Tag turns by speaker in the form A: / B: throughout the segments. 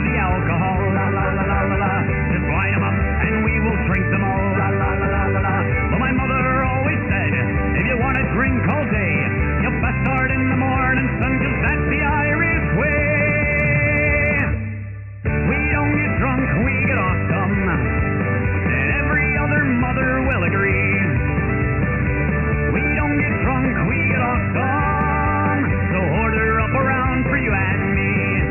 A: the alcohol, la la la la la la. Just line 'em up and we will drink them all, la la la la la la. Well, my mother always said, if you want to drink all day, you best start in the morning, son, 'cause that's the Irish way. We don't get drunk, we get awesome, and every other mother will agree. We don't get drunk, we get awesome, so order up around for you and me.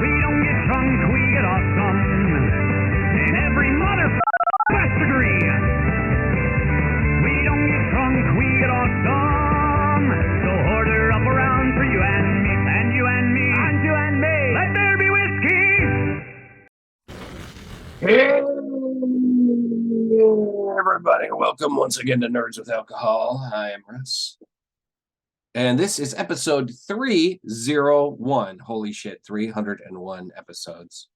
A: We don't get drunk, we get awesome, and every mother must agree. We don't get drunk, we get awesome, so order up around for you and me, and you and me, and you and me. Let there be whiskey.
B: Hey, everybody, welcome once again to Nerds with Alcohol. I am Russ. And this is episode 301. Holy shit, 301 episodes.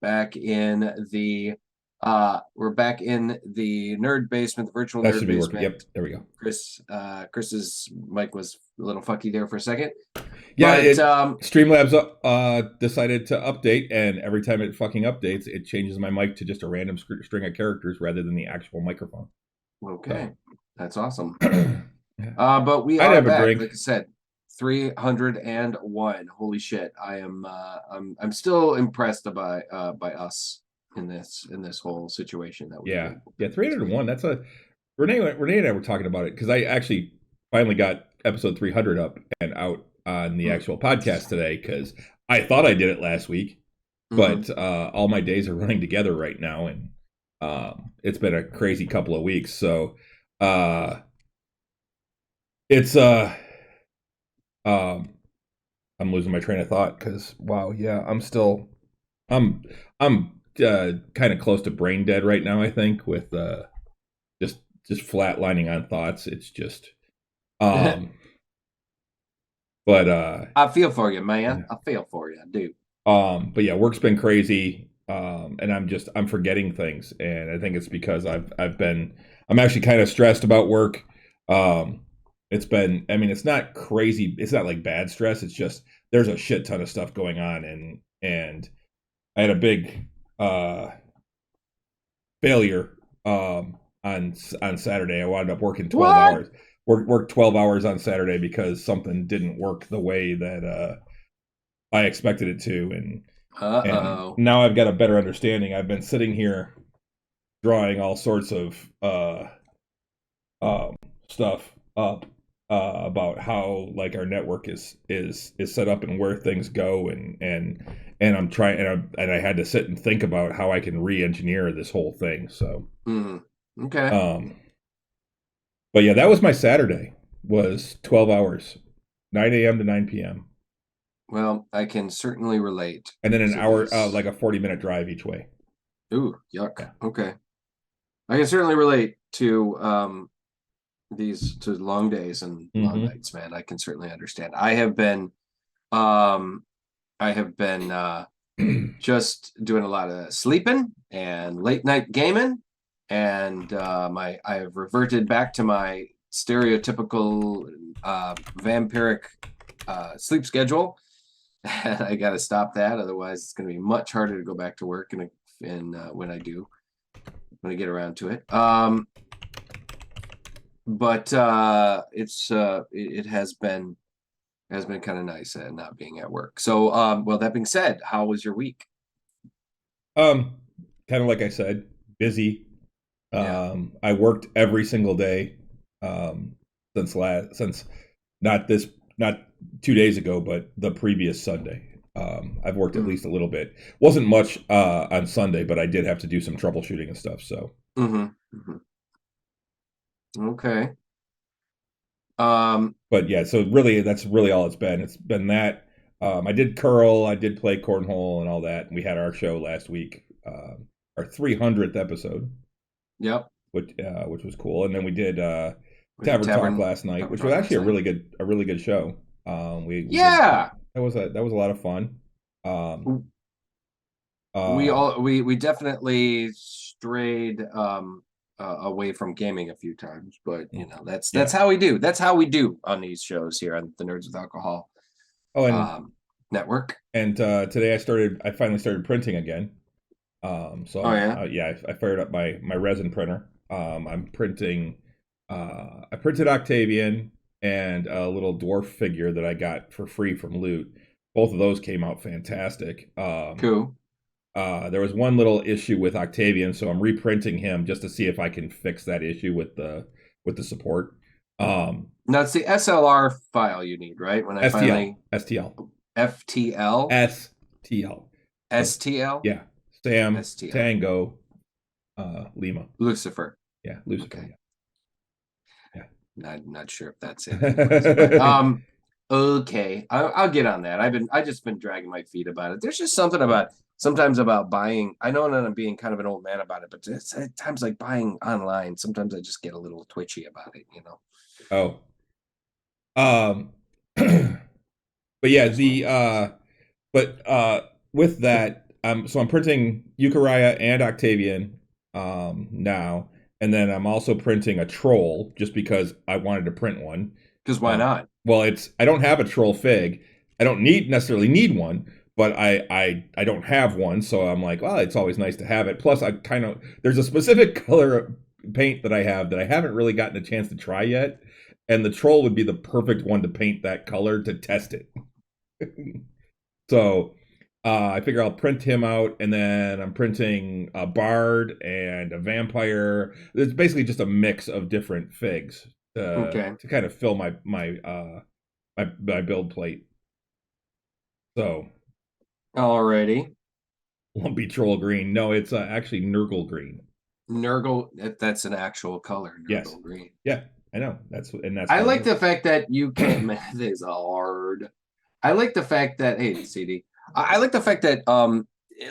B: Back in the we're back in the nerd basement, the virtual
C: That
B: nerd
C: should be
B: basement.
C: working. Yep, there we go.
B: Chris's mic was a little funky there for a second.
C: Yeah,
B: But,
C: Streamlabs decided to update, and every time it fucking updates, it changes my mic to just a random string of characters rather than the actual microphone.
B: Okay, that's awesome.
C: Yeah.
B: But we
C: I'd
B: are
C: have a
B: back,
C: drink.
B: like I said, 301. Holy shit! I am. I'm still impressed by us in this whole situation that we.
C: Yeah. 301. That's a Renee and I were talking about it because I actually finally got episode 300 up and out on the actual podcast today because I thought I did it last week, but all my days are running together right now, and it's been a crazy couple of weeks. So it's I'm losing my train of thought because wow, yeah, I'm kind of close to brain dead right now, I think, with just flatlining on thoughts. It's just but
B: I feel for you, man. I feel for you, I do.
C: But yeah, work's been crazy, and I'm forgetting things, and I think it's because I'm actually kind of stressed about work. It's not crazy, it's not like bad stress, it's just there's a shit ton of stuff going on, and I had a big failure on Saturday. I wound up working 12 hours. Worked 12 hours on Saturday because something didn't work the way that I expected it to, and now I've got a better understanding. I've been sitting here drawing all sorts of stuff up about how like our network is set up and where things go, and I'm trying, and I had to sit and think about how I can re-engineer this whole thing. So
B: okay.
C: But yeah, that was my Saturday, was 12 hours, 9 a.m. to 9 p.m.
B: Well, I can certainly relate.
C: And then an hour, like a 40-minute drive each way.
B: Ooh, yuck.
C: Yeah.
B: Okay. I can certainly relate to these long days and long nights, man. I can certainly understand. I have been just doing a lot of sleeping and late night gaming, and I have reverted back to my stereotypical vampiric sleep schedule. And I got to stop that, otherwise it's going to be much harder to go back to work and when I get around to it. But it has been kind of nice not being at work. So well, that being said, how was your week?
C: Kind of like I said, busy. I worked every single day since not 2 days ago, but the previous Sunday. I've worked at least a little bit. Wasn't much on Sunday, but I did have to do some troubleshooting and stuff. So.
B: Okay.
C: But yeah, so really, that's really all it's been. It's been that. I did curl, I did play cornhole and all that. And we had our show last week, our 300th episode.
B: Yep.
C: Which was cool. And then we did Tavern Talk last night, which was actually a really good show. That was a lot of fun.
B: We definitely strayed away from gaming a few times, but you know that's how we do. That's how we do on these shows here on the Nerds with Alcohol.
C: Oh, and
B: network.
C: And today I finally started printing again. So
B: Oh yeah.
C: I fired up my resin printer. I'm printing. I printed Octavian and a little dwarf figure that I got for free from Loot. Both of those came out fantastic.
B: Cool.
C: There was one little issue with Octavian, so I'm reprinting him just to see if I can fix that issue with the support.
B: Now it's the SLR file you need, right? When I finally
C: STL
B: FTL
C: STL
B: STL
C: yeah, Sam
B: STL
C: Tango Lima.
B: Lucifer.
C: Yeah, Lucifer.
B: Okay.
C: Yeah.
B: Not sure if that's it. But, okay, I'll get on that. I just been dragging my feet about it. There's just something about sometimes about buying. I know I'm being kind of an old man about it, but it's at times like buying online. Sometimes I just get a little twitchy about it, you know.
C: Oh. But yeah, with that, so I'm printing Eucharia and Octavian now, and then I'm also printing a troll just because I wanted to print one.
B: Because why not?
C: Well, I don't have a troll fig. I don't necessarily need one, but I don't have one, so I'm like, well, it's always nice to have it. Plus, there's a specific color paint that I have that I haven't really gotten a chance to try yet, and the troll would be the perfect one to paint that color to test it. So I figure I'll print him out, and then I'm printing a bard and a vampire. It's basically just a mix of different figs to kind of fill my build plate. So,
B: alrighty.
C: Lumpy troll green. No, it's actually Nurgle green.
B: Nurgle. That's an actual color. Nurgle green.
C: Yeah, I know. That's.
B: I like the fact that you can't. This is hard. I like the fact that hey CD. I like the fact that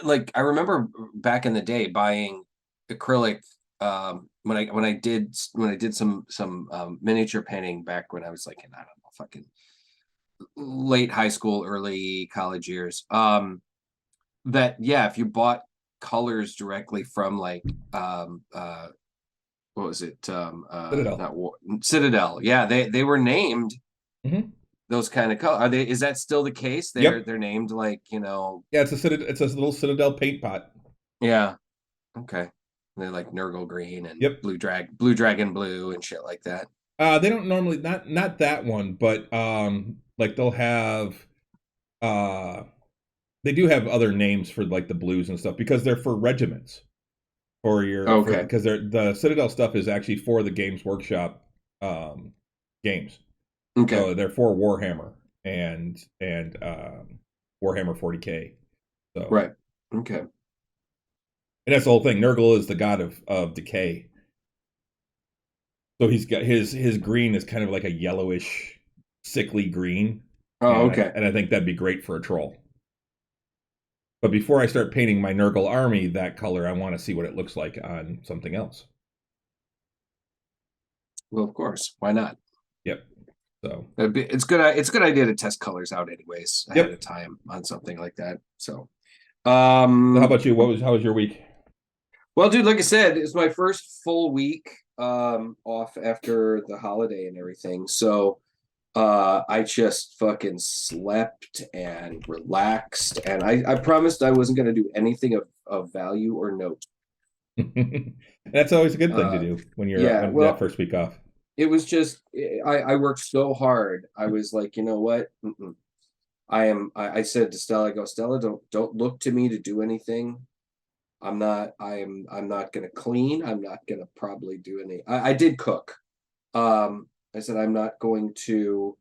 B: like I remember back in the day buying acrylic when I did some miniature painting back when I was like in, I don't know, fucking late high school, early college years. That yeah, if you bought colors directly from like what was it?
C: Citadel.
B: Citadel. Yeah, they were named.
C: Mm-hmm.
B: Those kind of color. Is that still the case? They're named like, you know.
C: Yeah, it's a little Citadel paint pot.
B: Yeah. Okay. They're like Nurgle green and blue dragon blue and shit like that.
C: They don't normally not that one, but like they'll have they do have other names for like the blues and stuff because they're for regiments. For your because the Citadel stuff is actually for the Games Workshop games.
B: Okay.
C: So they're for Warhammer and Warhammer 40K. So
B: right. Okay.
C: And that's the whole thing. Nurgle is the god of decay. So he's got his green is kind of like a yellowish, sickly green.
B: Oh, okay.
C: And I think that'd be great for a troll. But before I start painting my Nurgle army that color, I want to see what it looks like on something else.
B: Well, of course. Why not?
C: Yep. So
B: it's good. It's a good idea to test colors out anyways ahead of time on something like that. So,
C: how about you? How was your week?
B: Well, dude, like I said, it's my first full week off after the holiday and everything. So, I just fucking slept and relaxed, and I promised I wasn't going to do anything of value or note.
C: That's always a good thing to do when you're that first week off.
B: It was just I worked so hard. I was like, you know what? I said to Stella, I go, Stella, don't look to me to do anything. I'm not gonna clean. I'm not gonna probably do any. I did cook. I said I'm not going to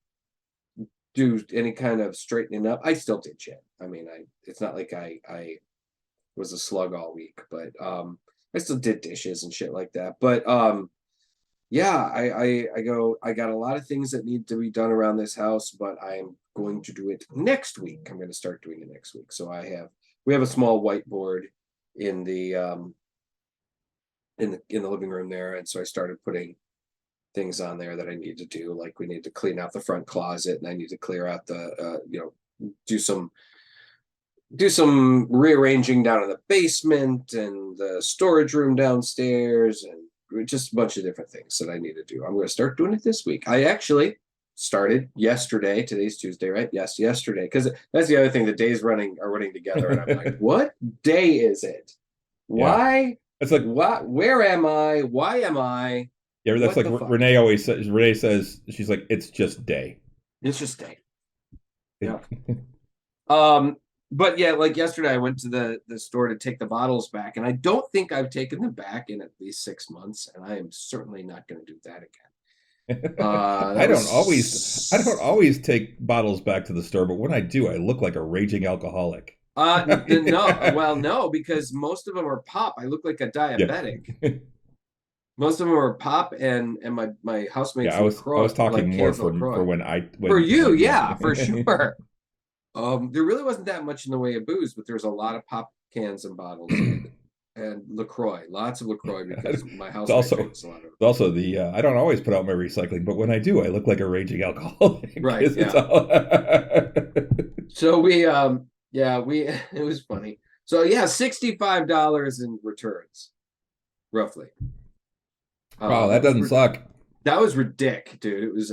B: do any kind of straightening up. I still did shit. I mean, it's not like I was a slug all week, but I still did dishes and shit like that. But yeah, I got a lot of things that need to be done around this house, but I'm going to do it next week. I'm going to start doing it next week. So we have a small whiteboard in the living room there, and so I started putting things on there that I need to do. Like we need to clean out the front closet, and I need to clear out the do some rearranging down in the basement and the storage room downstairs, and just a bunch of different things that I need to do. I'm going to start doing it this week. I actually started yesterday. Today's Tuesday, right? Yes, yesterday. Because that's the other thing. The days are running together, and I'm like, what day is it? Why?
C: Yeah. It's like,
B: what? Where am I? Why am I?
C: yeah, that's
B: What
C: like
B: the fuck?
C: Renee always says. Renee says, she's like, it's just day.
B: It's just day. Yeah. But yeah, like yesterday, I went to the store to take the bottles back, and I don't think I've taken them back in at least 6 months, and I am certainly not going to do that again.
C: I don't always take bottles back to the store, but when I do, I look like a raging alcoholic.
B: No, because most of them are pop. I look like a diabetic.
C: Yeah.
B: Most of them are pop, and my housemates.
C: Yeah, I was talking
B: like
C: more for when
B: for you, yeah, for sure. There really wasn't that much in the way of booze, but there's a lot of pop cans and bottles and LaCroix, lots of LaCroix because my house drinks a lot of it.
C: Also, I don't always put out my recycling, but when I do, I look like a raging alcoholic.
B: Right. Yeah. So it was funny. So yeah, $65 in returns, roughly.
C: Wow, that doesn't suck.
B: That was ridiculous, dude. It was,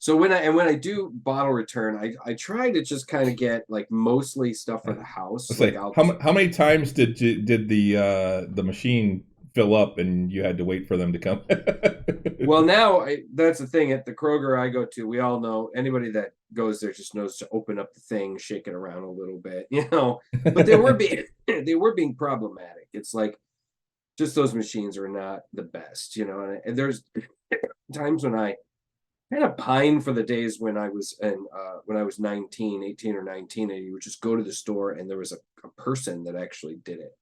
B: so when I do bottle return, I try to just kind of get like mostly stuff for the house.
C: Like, how many times did the machine fill up and you had to wait for them to come?
B: Well, now that's the thing at the Kroger I go to. We all know anybody that goes there just knows to open up the thing, shake it around a little bit, But they were being problematic. It's like just those machines are not the best, And there's times when I kind of pine for the days when I was 18 or 19, and you would just go to the store and there was a person that actually did it.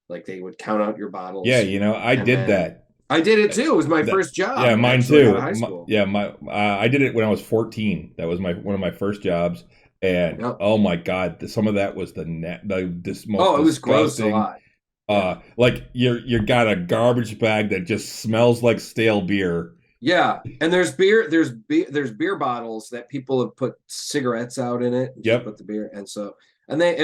B: Like they would count out your bottles.
C: Yeah, I did that.
B: I did it too. It was my first job.
C: Yeah, mine too.
B: Out of high school.
C: I did it when I was 14. That was one of my first jobs, and oh my god, some of that was this most.
B: It was gross a lot.
C: Like you got a garbage bag that just smells like stale beer.
B: Yeah, and there's beer bottles that people have put cigarettes out in it.
C: Yep.
B: Put the beer, and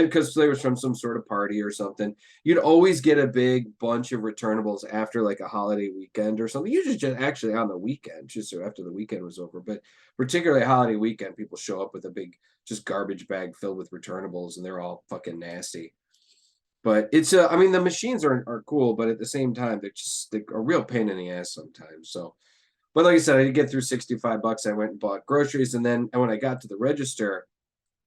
B: because they were from some sort of party or something, you'd always get a big bunch of returnables after like a holiday weekend or something. Usually just actually on the weekend, just after the weekend was over. But particularly holiday weekend, people show up with a big just garbage bag filled with returnables, and they're all fucking nasty. But it's I mean the machines are cool, but at the same time they're a real pain in the ass sometimes. So. But like I said, I did get through $65. I went and bought groceries, and when I got to the register,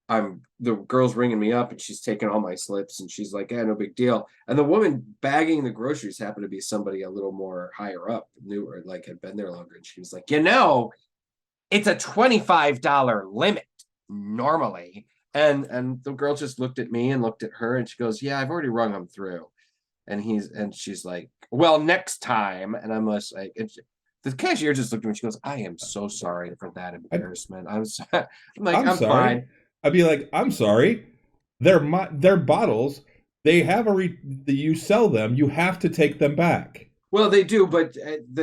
B: the girl's ringing me up, and she's taking all my slips, and she's like, "Yeah, no big deal." And the woman bagging the groceries happened to be somebody a little more higher up, knew or like had been there longer, and she was like, it's a $25 limit normally. And the girl just looked at me and looked at her, and she goes, "Yeah, I've already rung them through." And she's like, "Well, next time." And I'm just like, the cashier just looked at me. She goes, "I am so sorry for that embarrassment." I'm like, I'm sorry. Fine.
C: I'd be like, "I'm sorry. They're bottles. They have you sell them. You have to take them back."
B: Well, they do, but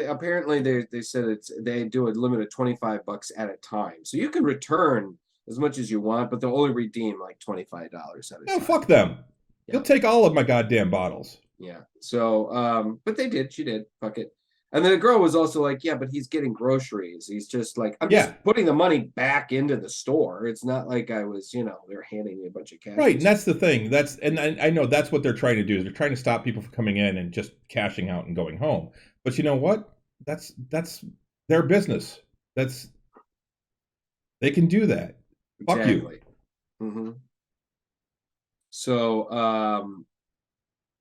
B: apparently they said they do a limit of $25 at a time, so you can return as much as you want, but they'll only redeem like $25 at a time.
C: No, fuck them. Yeah. You'll take all of my goddamn bottles.
B: Yeah. So, but she did. Fuck it. And then the girl was also like, "Yeah, but he's getting groceries. He's just like, I'm just putting the money back into the store. It's not like I was, they're handing me a bunch of cash."
C: Right, and that's the thing. And I know that's what they're trying to do. Is they're trying to stop people from coming in and just cashing out and going home. But you know what? That's their business. They can do that. Exactly. Fuck you.
B: Mm-hmm. So,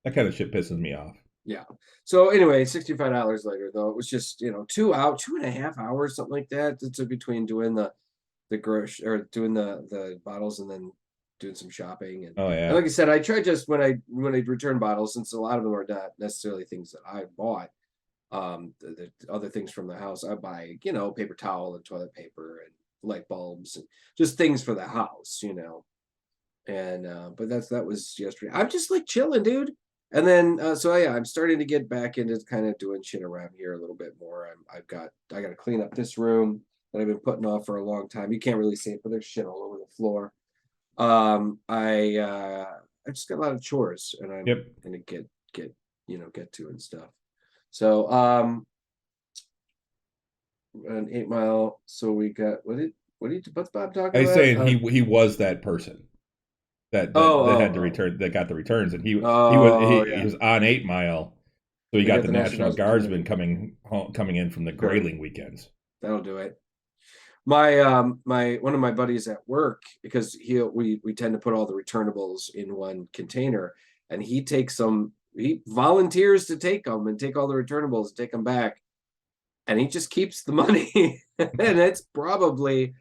C: that kind of shit pisses me off.
B: Yeah. So anyway, $65 later, though, it was just 2.5 hours, something like that. It's between doing the grocery or doing the bottles and then doing some shopping. And, and like I said, I tried just when I return bottles, since a lot of them are not necessarily things that I bought. The other things from the house, I buy paper towel and toilet paper and light bulbs and just things for the house, And but that was yesterday. I'm just like chilling, dude. And then, I'm starting to get back into kind of doing shit around here a little bit more. I got to clean up this room that I've been putting off for a long time. You can't really see it, but there's shit all over the floor. I just got a lot of chores, and I'm gonna get to and stuff. So, an 8 Mile. So we got what's Bob talking
C: I
B: about?
C: saying he was that person that had to
B: Oh,
C: return, that got the returns, and he
B: yeah.
C: was on 8 Mile, so he
B: We
C: got
B: got
C: the
B: the
C: National
B: National Guardsmen
C: coming in from the
B: Sure.
C: grayling weekends.
B: That'll do it. My one of my buddies at work, because we tend to put all the returnables in one container, and he volunteers to take them and take all the returnables and take them back, and he just keeps the money. And it's probably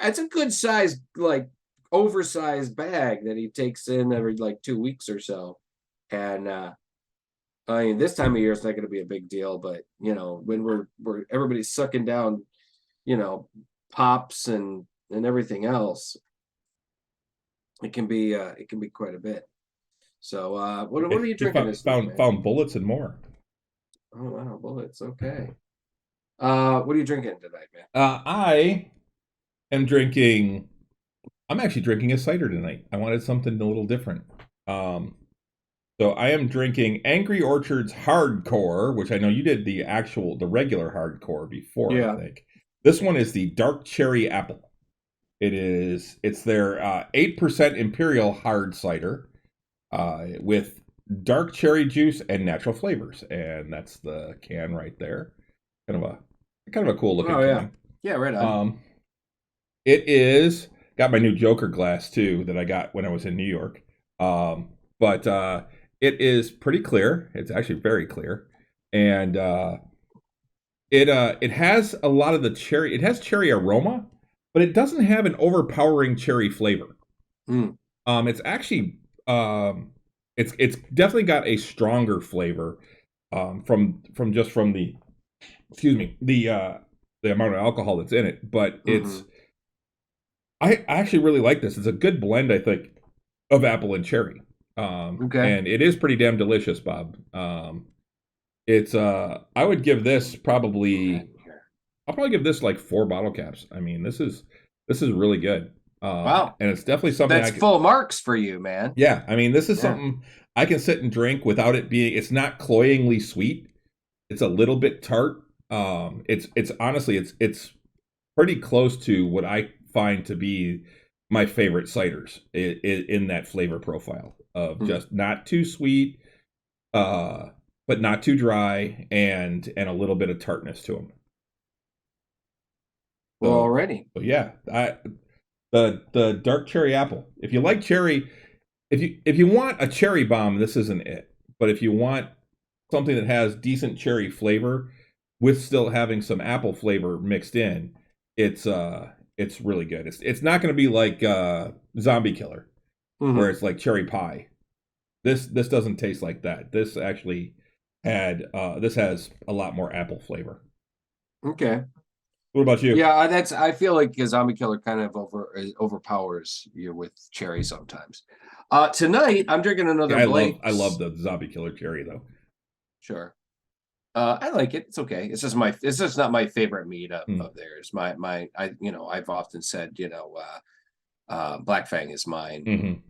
B: it's a good size, like oversized bag that he takes in every like 2 weeks or so. And I mean, this time of year it's not going to be a big deal, but when we're everybody's sucking down, pops and everything else, it can be quite a bit. So what are you drinking this night, man?
C: Found bullets and more.
B: Oh wow, bullets. Okay. What are you drinking tonight, man?
C: I am I'm actually drinking a cider tonight. I wanted something a little different. So I am drinking Angry Orchard's Hardcore, which I know you did the regular Hardcore before,
B: Yeah.
C: I think. This one is the Dark Cherry Apple. It's their 8% Imperial hard cider with dark cherry juice and natural flavors. And that's the can right there. Kind of a cool looking can.
B: Yeah, right on.
C: It is got my new Joker glass too that I got when I was in New York. But it is pretty clear. It's actually very clear, and it has a lot of the cherry. It has cherry aroma, but it doesn't have an overpowering cherry flavor. It's actually it's definitely got a stronger flavor from the the amount of alcohol that's in it, but it's I actually really like this. It's a good blend, I think, of apple and cherry.
B: Okay.
C: And it is pretty damn delicious, Bob. It's I would give this I'll probably give this like 4 bottle caps. I mean, this is really good.
B: Wow.
C: And it's definitely something
B: that's full marks for you, man.
C: Yeah, I mean, this is something I can sit and drink without it being. It's not cloyingly sweet. It's a little bit tart. It's honestly it's pretty close to what I find to be my favorite ciders in that flavor profile of just not too sweet, but not too dry, and a little bit of tartness to them.
B: Well, already.
C: So yeah, the dark cherry apple. If you like cherry, if you want a cherry bomb, this isn't it. But if you want something that has decent cherry flavor with still having some apple flavor mixed in, it's really good. It's not going to be like Zombie Killer, where it's like cherry pie. This doesn't taste like that. This actually this has a lot more apple flavor.
B: Okay.
C: What about you?
B: Yeah, I feel like a Zombie Killer kind of overpowers you with cherry sometimes. Tonight I'm drinking another Blake's.
C: I love the Zombie Killer cherry though.
B: Sure. I like it. It's okay. It's just not my favorite meat of theirs. I've often said, Black Fang is mine.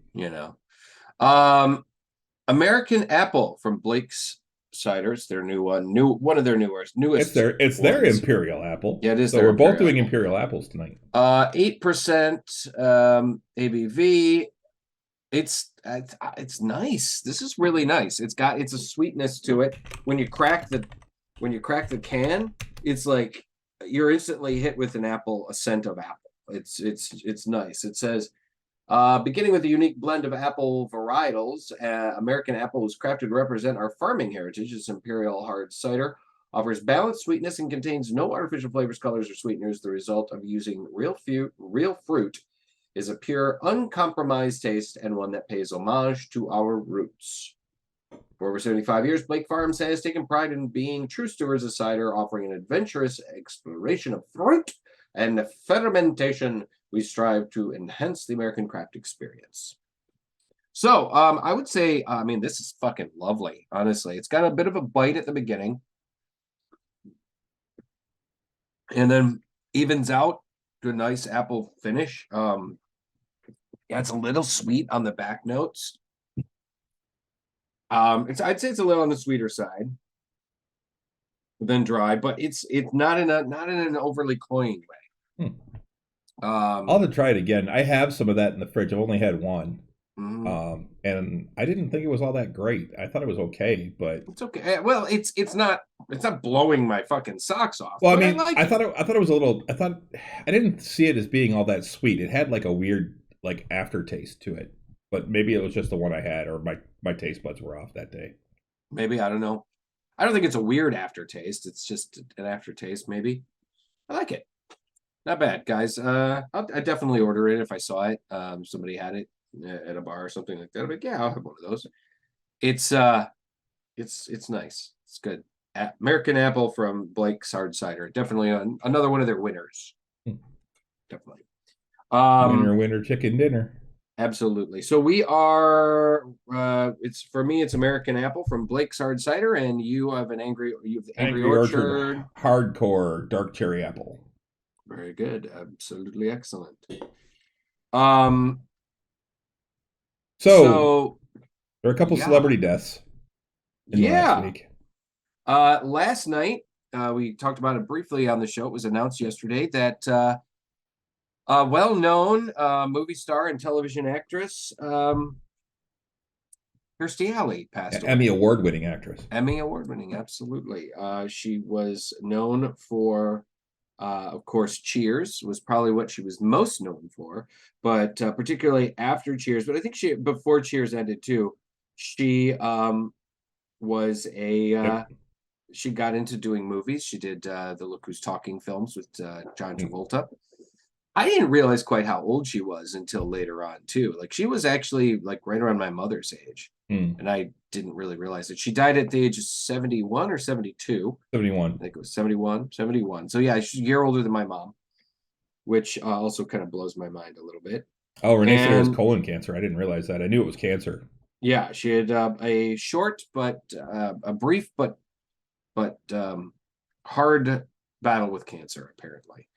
B: American Apple from Blake's Ciders, their new one of their newest.
C: It's their Imperial Apple.
B: Yeah, it is.
C: So we're both doing Imperial apples tonight.
B: 8% ABV. It's nice. This is really nice. It's a sweetness to it. When you crack the can, it's like you're instantly hit with a scent of apple. It's nice. It says, beginning with a unique blend of apple varietals, American Apple was crafted to represent our farming heritage. This Imperial hard cider offers balanced sweetness and contains no artificial flavors, colors, or sweeteners. The result of using real fruit is a pure, uncompromised taste and one that pays homage to our roots. For over 75 years, Blake Farms has taken pride in being true stewards of cider, offering an adventurous exploration of fruit and fermentation. We strive to enhance the American craft experience. So, I would say, this is fucking lovely, honestly. It's got a bit of a bite at the beginning, and then evens out to a nice apple finish. It's a little sweet on the back notes. I'd say it's a little on the sweeter side. than dry, but it's not in an overly cloying way.
C: Hmm. I'll have to try it again. I have some of that in the fridge. I've only had one. And I didn't think it was all that great. I thought it was okay, but
B: it's okay. Well, it's not blowing my fucking socks off.
C: well, I
B: but
C: mean,
B: like
C: I thought it was a little. I didn't see it as being all that sweet. It had like a weird like aftertaste to it, but maybe it was just the one I had, or my taste buds were off that day.
B: Maybe, I don't know. I don't think it's a weird aftertaste. It's just an aftertaste. Maybe I like it. Not bad, guys. I'd definitely order it if I saw it. Somebody had it at a bar or something like that. But yeah, I'll have one of those. It's nice. It's good. American Apple from Blake's Hard Cider. Definitely another one of their winners. Definitely.
C: Winner, chicken dinner.
B: Absolutely. So we are. It's for me. It's American Apple from Blake's Hard Cider, and you have the Angry Orchard
C: Hardcore Dark Cherry Apple.
B: Very good. Absolutely excellent.
C: So there are a couple celebrity deaths in the last week.
B: Last night, we talked about it briefly on the show. It was announced yesterday that a well-known movie star and television actress, Kirstie Alley, passed away.
C: Emmy award-winning actress.
B: Emmy award-winning, absolutely. She was known for, of course, Cheers was probably what she was most known for, but particularly after Cheers. But I think before Cheers ended too, she was she got into doing movies. She did the Look Who's Talking films with John Travolta. I didn't realize quite how old she was until later on too. Like she was actually like right around my mother's age. And I didn't really realize it. She died at the age of 71 or 72.
C: 71.
B: I think it was 71. So yeah, she's a year older than my mom, which also kind of blows my mind a little bit.
C: Oh, Renee said it was colon cancer. I didn't realize that. I knew it was cancer.
B: Yeah, she had a short but a brief but hard battle with cancer, apparently.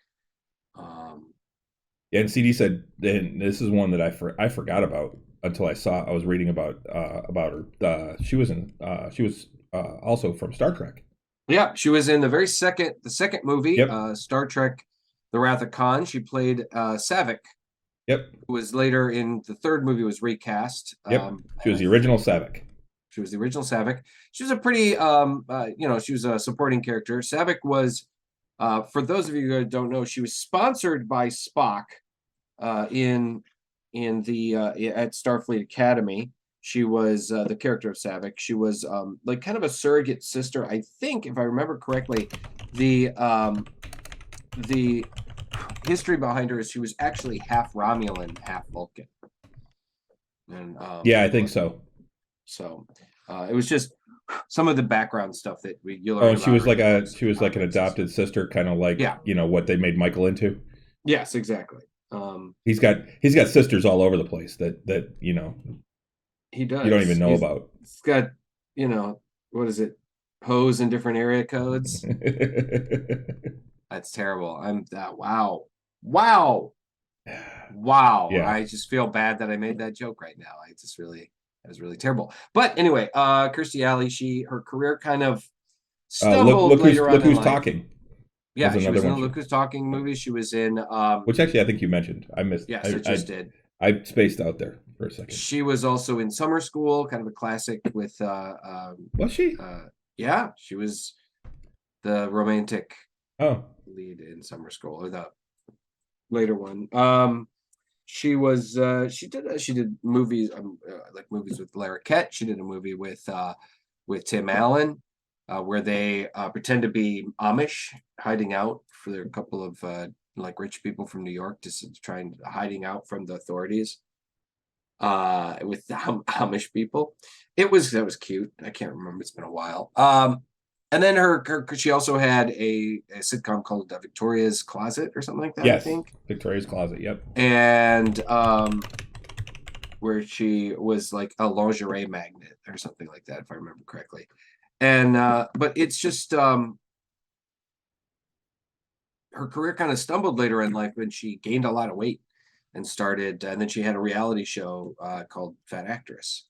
C: And CD said, and this is one that I forgot about until I was reading about her. She was also from Star Trek.
B: Yeah, she was in the second movie, Star Trek: The Wrath of Khan. She played Saavik.
C: Yep.
B: Who was later in the third movie was recast.
C: Yep. She was the original Saavik.
B: She was the original Saavik. She was a pretty, she was a supporting character. Saavik was, for those of you who don't know, she was sponsored by Spock in the at Starfleet Academy. She was the character of Saavik. She was like kind of a surrogate sister, I think, if I remember correctly. The history behind her is she was actually half Romulan, half Vulcan. And
C: yeah, I think so.
B: So it was just some of the background stuff that you learn.
C: Oh, she was like an adopted sister, kind of like what they made Michael into.
B: Yes, exactly.
C: He's got sisters all over the place that
B: he does.
C: You don't even know about.
B: He's got what is it? Hoes in different area codes. That's terrible. Wow. Yeah. I just feel bad that I made that joke right now. That was really terrible. But anyway, Kirstie Alley, her career kind of stumbled later on. Look Who's
C: Talking.
B: Yeah, she was in the Look Who's Talking movie. She was in
C: which actually I think you mentioned. I missed.
B: Yes, I just did.
C: I spaced out there for a second.
B: She was also in Summer School, kind of a classic with
C: was she?
B: Yeah, she was the romantic lead in Summer School, or the later one. She did movies like movies with Larroquette. She did a movie with Tim Allen where they pretend to be Amish hiding out for a couple of like rich people from New York, just trying hiding out from the authorities with the Amish people. That was cute. I can't remember. It's been a while. And then she also had a sitcom called Victoria's Closet or something like that.
C: Yes,
B: I think
C: Victoria's Closet. Yep.
B: And where she was like a lingerie magnet or something like that, if I remember correctly. And but it's just her career kind of stumbled later in life when she gained a lot of weight and then she had a reality show called Fat Actress,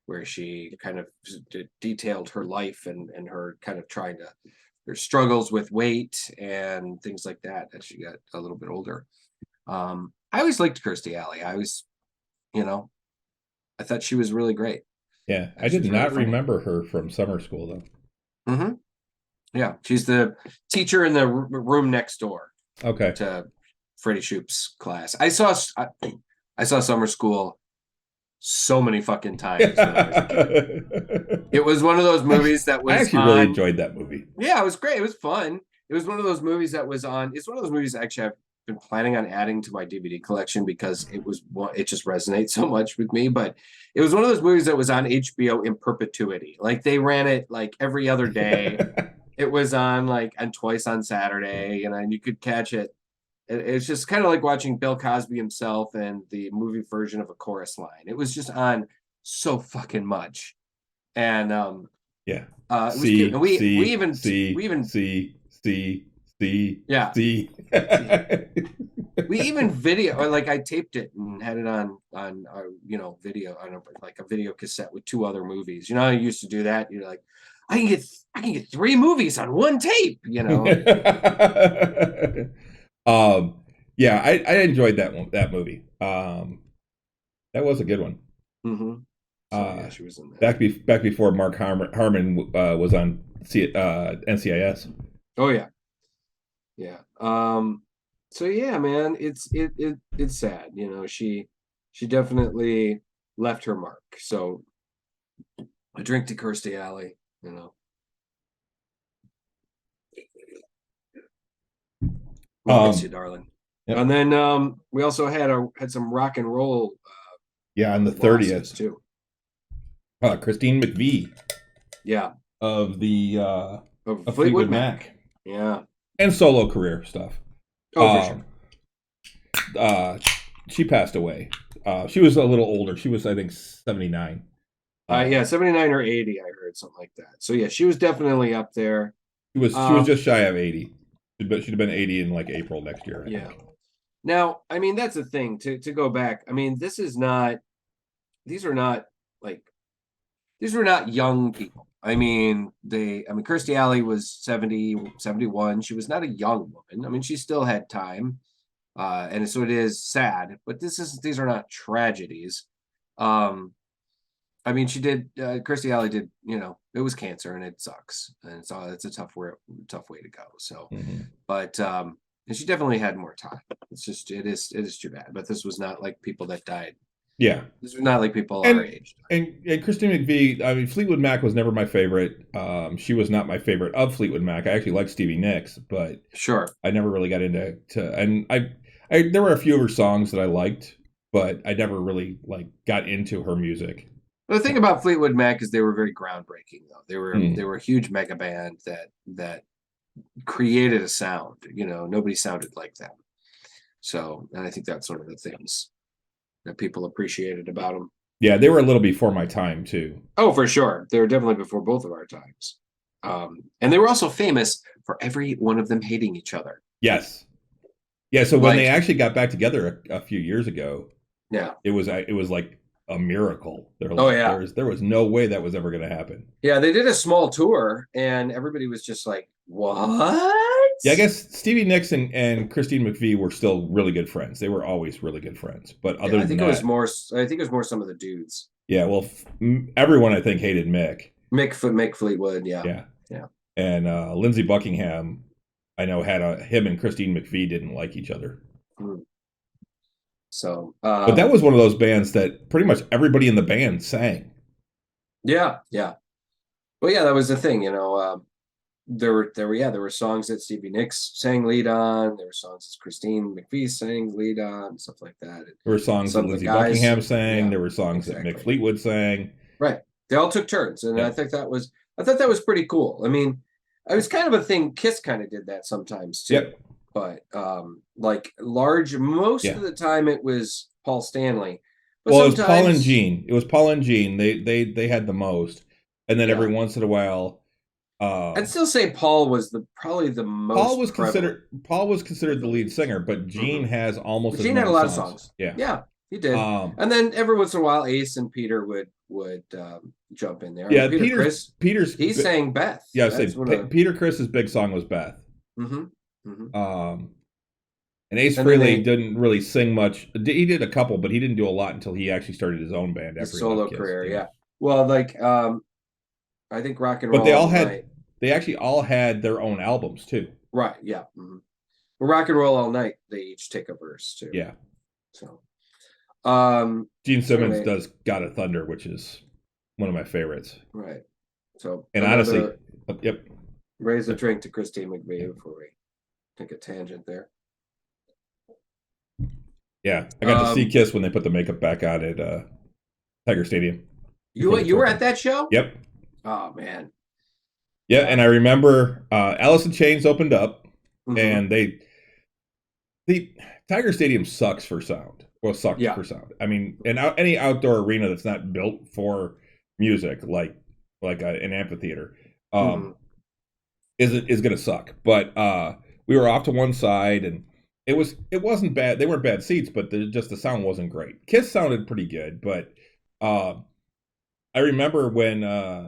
B: where she kind of detailed her life and her kind of trying to her struggles with weight and things like that as she got a little bit older. I always liked Kirstie Alley. I was, I thought she was really great.
C: Yeah, I did not remember her from summer school though.
B: Mm-hmm. Yeah, she's the teacher in the room next door.
C: Okay.
B: To Freddie Shoup's class. I saw Summer School so many fucking times when I was a kid. It was one of those movies that was.
C: I actually really enjoyed that movie.
B: Yeah, it was great. It was fun. It was one of those movies that was on. It's one of those movies actually I've been planning on adding to my DVD collection because it just resonates so much with me. But it was one of those movies that was on HBO in perpetuity. Like they ran it like every other day. It was on and twice on Saturday, and you could catch it. It's just kind of like watching Bill Cosby himself and the movie version of A Chorus Line. It was just on so fucking much, and
C: yeah,
B: it was cute. And we even we even video, or I taped it and had it on video on a video cassette with 2 other movies. You know, I used to do that. You're like, I can get 3 movies on one tape. You know.
C: Yeah, I enjoyed that movie. That was a good one.
B: Mm-hmm. So, yeah, she was in that.
C: Back before Mark Harmon was on NCIS.
B: Oh yeah, yeah. So yeah, man, it's sad. You know, she definitely left her mark. So a drink to Kirstie Alley. You know. Miss you, darling. Yep. And then we also had some rock and roll.
C: On the 30th
B: too.
C: Christine McVie.
B: Yeah.
C: Of the
B: of Fleetwood Mac. Yeah.
C: And solo career stuff.
B: Oh, for
C: sure. She passed away. She was a little older. She was, I think, 79.
B: 79 or 80. I heard something like that. So yeah, she was definitely up there.
C: She was just shy of 80. But she'd have been 80 in April next year. I think.
B: Now, I mean, that's the thing to go back. I mean, these are not young people. I mean, Kirstie Alley was 70, 71. She was not a young woman. I mean, she still had time. And so it is sad, but these are not tragedies. I mean, Kirstie Alley did, it was cancer and it sucks. And so it's a tough way to go. So, but, and she definitely had more time. It is too bad, but this was not like people that died.
C: Yeah.
B: This was not like people our age.
C: And Christine McVie, I mean, Fleetwood Mac was never my favorite. She was not my favorite of Fleetwood Mac. I actually liked Stevie Nicks, but
B: sure, I
C: never really got and there were a few of her songs that I liked, but I never really got into her music.
B: The thing about Fleetwood Mac is they were very groundbreaking, though. They were a huge mega band that created a sound. Nobody sounded like them. So, and I think that's one of the things that people appreciated about them.
C: Yeah, they were a little before my time too.
B: Oh, for sure, they were definitely before both of our times. And they were also famous for every one of them hating each other.
C: Yes. Yeah. So when they actually got back together a few years ago, it was like a miracle. There was no way that was ever going to happen.
B: Yeah, they did a small tour, and everybody was just like, "What?"
C: Yeah, I guess Stevie Nicks and Christine McVie were still really good friends. They were always really good friends. But I think it was more some of the dudes. Yeah, well,
B: everyone
C: I think hated Mick.
B: Mick Fleetwood. Yeah.
C: And Lindsey Buckingham, I know, had him and Christine McVie didn't like each other.
B: So,
C: but that was one of those bands that pretty much everybody in the band sang.
B: Yeah. Well, yeah, that was the thing. There were songs that Stevie Nicks sang lead on. There were songs that Christine McVie sang lead on, stuff like that.
C: There were songs that Lindsey Buckingham sang. There were songs that Mick Fleetwood sang.
B: Right. They all took turns, and I thought that was pretty cool. I mean, it was kind of a thing. Kiss kind of did that sometimes too.
C: Yep.
B: But most of the time it was Paul Stanley. But
C: it was Paul and Gene. It was Paul and Gene. They had the most, and then every once in a while.
B: I'd still say Paul was probably the most.
C: Paul was considered the lead singer, but Gene has almost.
B: Gene had a lot of songs.
C: Yeah.
B: He did. And then every once in a while, Ace and Peter would jump in there.
C: Yeah,
B: Peter's he sang Beth.
C: Yeah, I say Peter Chris's big song was Beth. And Ace Frehley didn't really sing much. He did a couple, but he didn't do a lot until he actually started his own band.
B: His solo career, yeah. Well, like I think Rock and Roll.
C: But they actually all had their own albums too.
B: Right. Yeah. Well, Rock and Roll All Night, they each take a verse too.
C: Yeah.
B: So,
C: Gene Simmons does "God of Thunder," which is one of my favorites.
B: Right. So,
C: and honestly, yep.
B: Raise a drink to Christine McVie before we take a tangent there.
C: Yeah, I got to see Kiss when they put the makeup back on at Tiger Stadium.
B: You were at that show?
C: Yep.
B: Oh man.
C: Yeah, and I remember Alice in Chains opened up, and the Tiger Stadium sucks for sound. Well, sucks for sound. I mean, any outdoor arena that's not built for music, like an amphitheater, is going to suck. But we were off to one side, and it wasn't bad. They weren't bad seats, but the sound wasn't great. Kiss sounded pretty good, but I remember when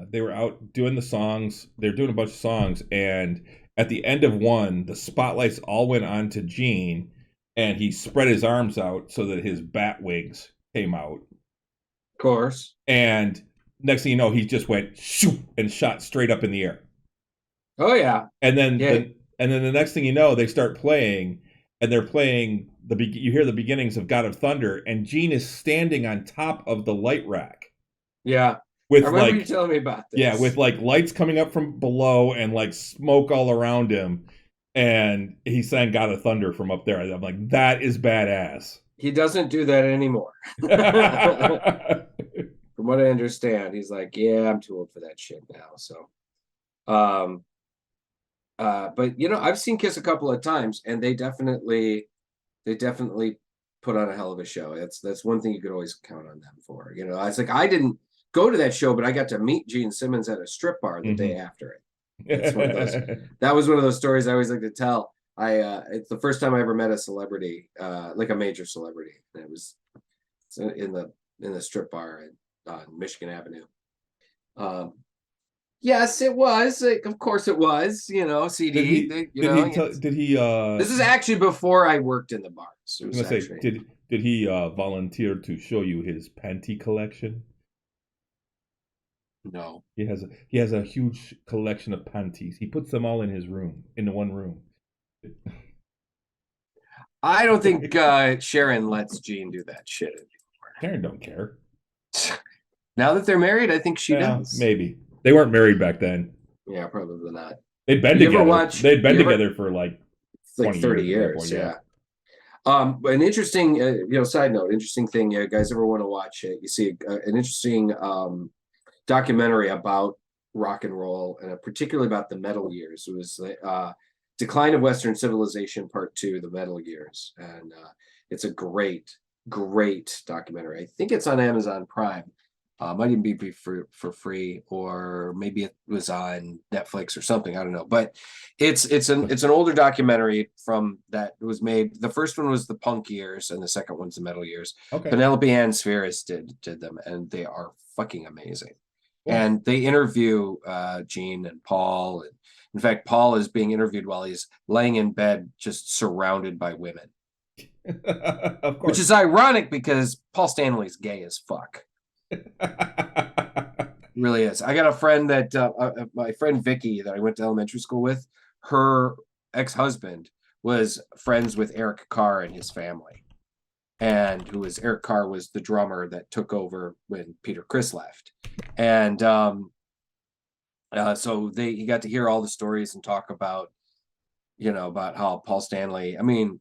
C: they were out doing the songs. They were doing a bunch of songs, and at the end of one, the spotlights all went on to Gene, and he spread his arms out so that his bat wings came out.
B: Of course.
C: And next thing you know, he just went shoot and shot straight up in the air.
B: Oh yeah.
C: And then the next thing you know, they start playing, and they're playing you hear the beginnings of God of Thunder, and Gene is standing on top of the light rack.
B: Yeah.
C: With
B: I remember you telling me about this.
C: Yeah, with like lights coming up from below and like smoke all around him. And he sang God of Thunder from up there. I'm like, that is badass.
B: He doesn't do that anymore. From what I understand, he's like, yeah, I'm too old for that shit now. So, but you know, I've seen Kiss a couple of times, and they definitely put on a hell of a show. That's one thing you could always count on them for. You know, I was like, I didn't go to that show, but I got to meet Gene Simmons at a strip bar the day after it. It's one of those, that was one of those stories I always like to tell. It's the first time I ever met a celebrity, like a major celebrity. And it was in the strip bar on Michigan Avenue. Yes, it was. Of course, it was. You know, CD.
C: Did he?
B: This is actually before I worked in the bars. It was
C: did he volunteer to show you his panty collection?
B: No.
C: He has a huge collection of panties. He puts them all in his room, in one room.
B: I don't think Sharon lets Gene do that shit anymore.
C: Sharon don't care.
B: Now that they're married, I think she does.
C: Maybe. They weren't married back then.
B: Yeah, probably not.
C: They'd been together. They'd been together for like
B: 30 years. Yeah. An interesting, side note, interesting thing. You guys ever want to watch it? You see an interesting documentary about rock and roll, and particularly about the metal years. It was Decline of Western Civilization Part 2, the Metal Years. And it's a great documentary. I think it's on Amazon Prime. Might even be for free, or maybe it was on Netflix or something. I don't know. But it's an older documentary from that it was made. The first one was the punk years, and the second one's the metal years.
C: Okay.
B: Penelope Ann Spheris did them, and they are fucking amazing. Yeah. And they interview Gene and Paul. And in fact, Paul is being interviewed while he's laying in bed, just surrounded by women.
C: Of course.
B: Which is ironic because Paul Stanley's gay as fuck. Really is. I got a friend that my friend Vicky that I went to elementary school with, her ex-husband was friends with Eric Carr and his family. And Eric Carr was the drummer that took over when Peter Criss left. And so he got to hear all the stories and talk about, about how Paul Stanley, I mean,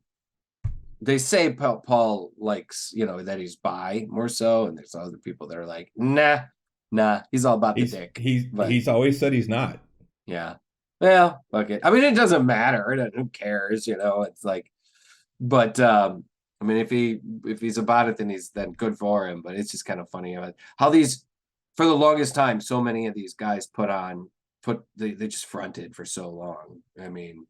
B: they say Paul likes, that he's bi more so. And there's other people that are like, nah, he's all about the dick.
C: He's always said he's not.
B: Yeah. Well, okay. I mean, it doesn't matter. Who cares? It's like, but, I mean, if he's about it, then good for him. But it's just kind of funny how these, for the longest time, so many of these guys they just fronted for so long. I mean,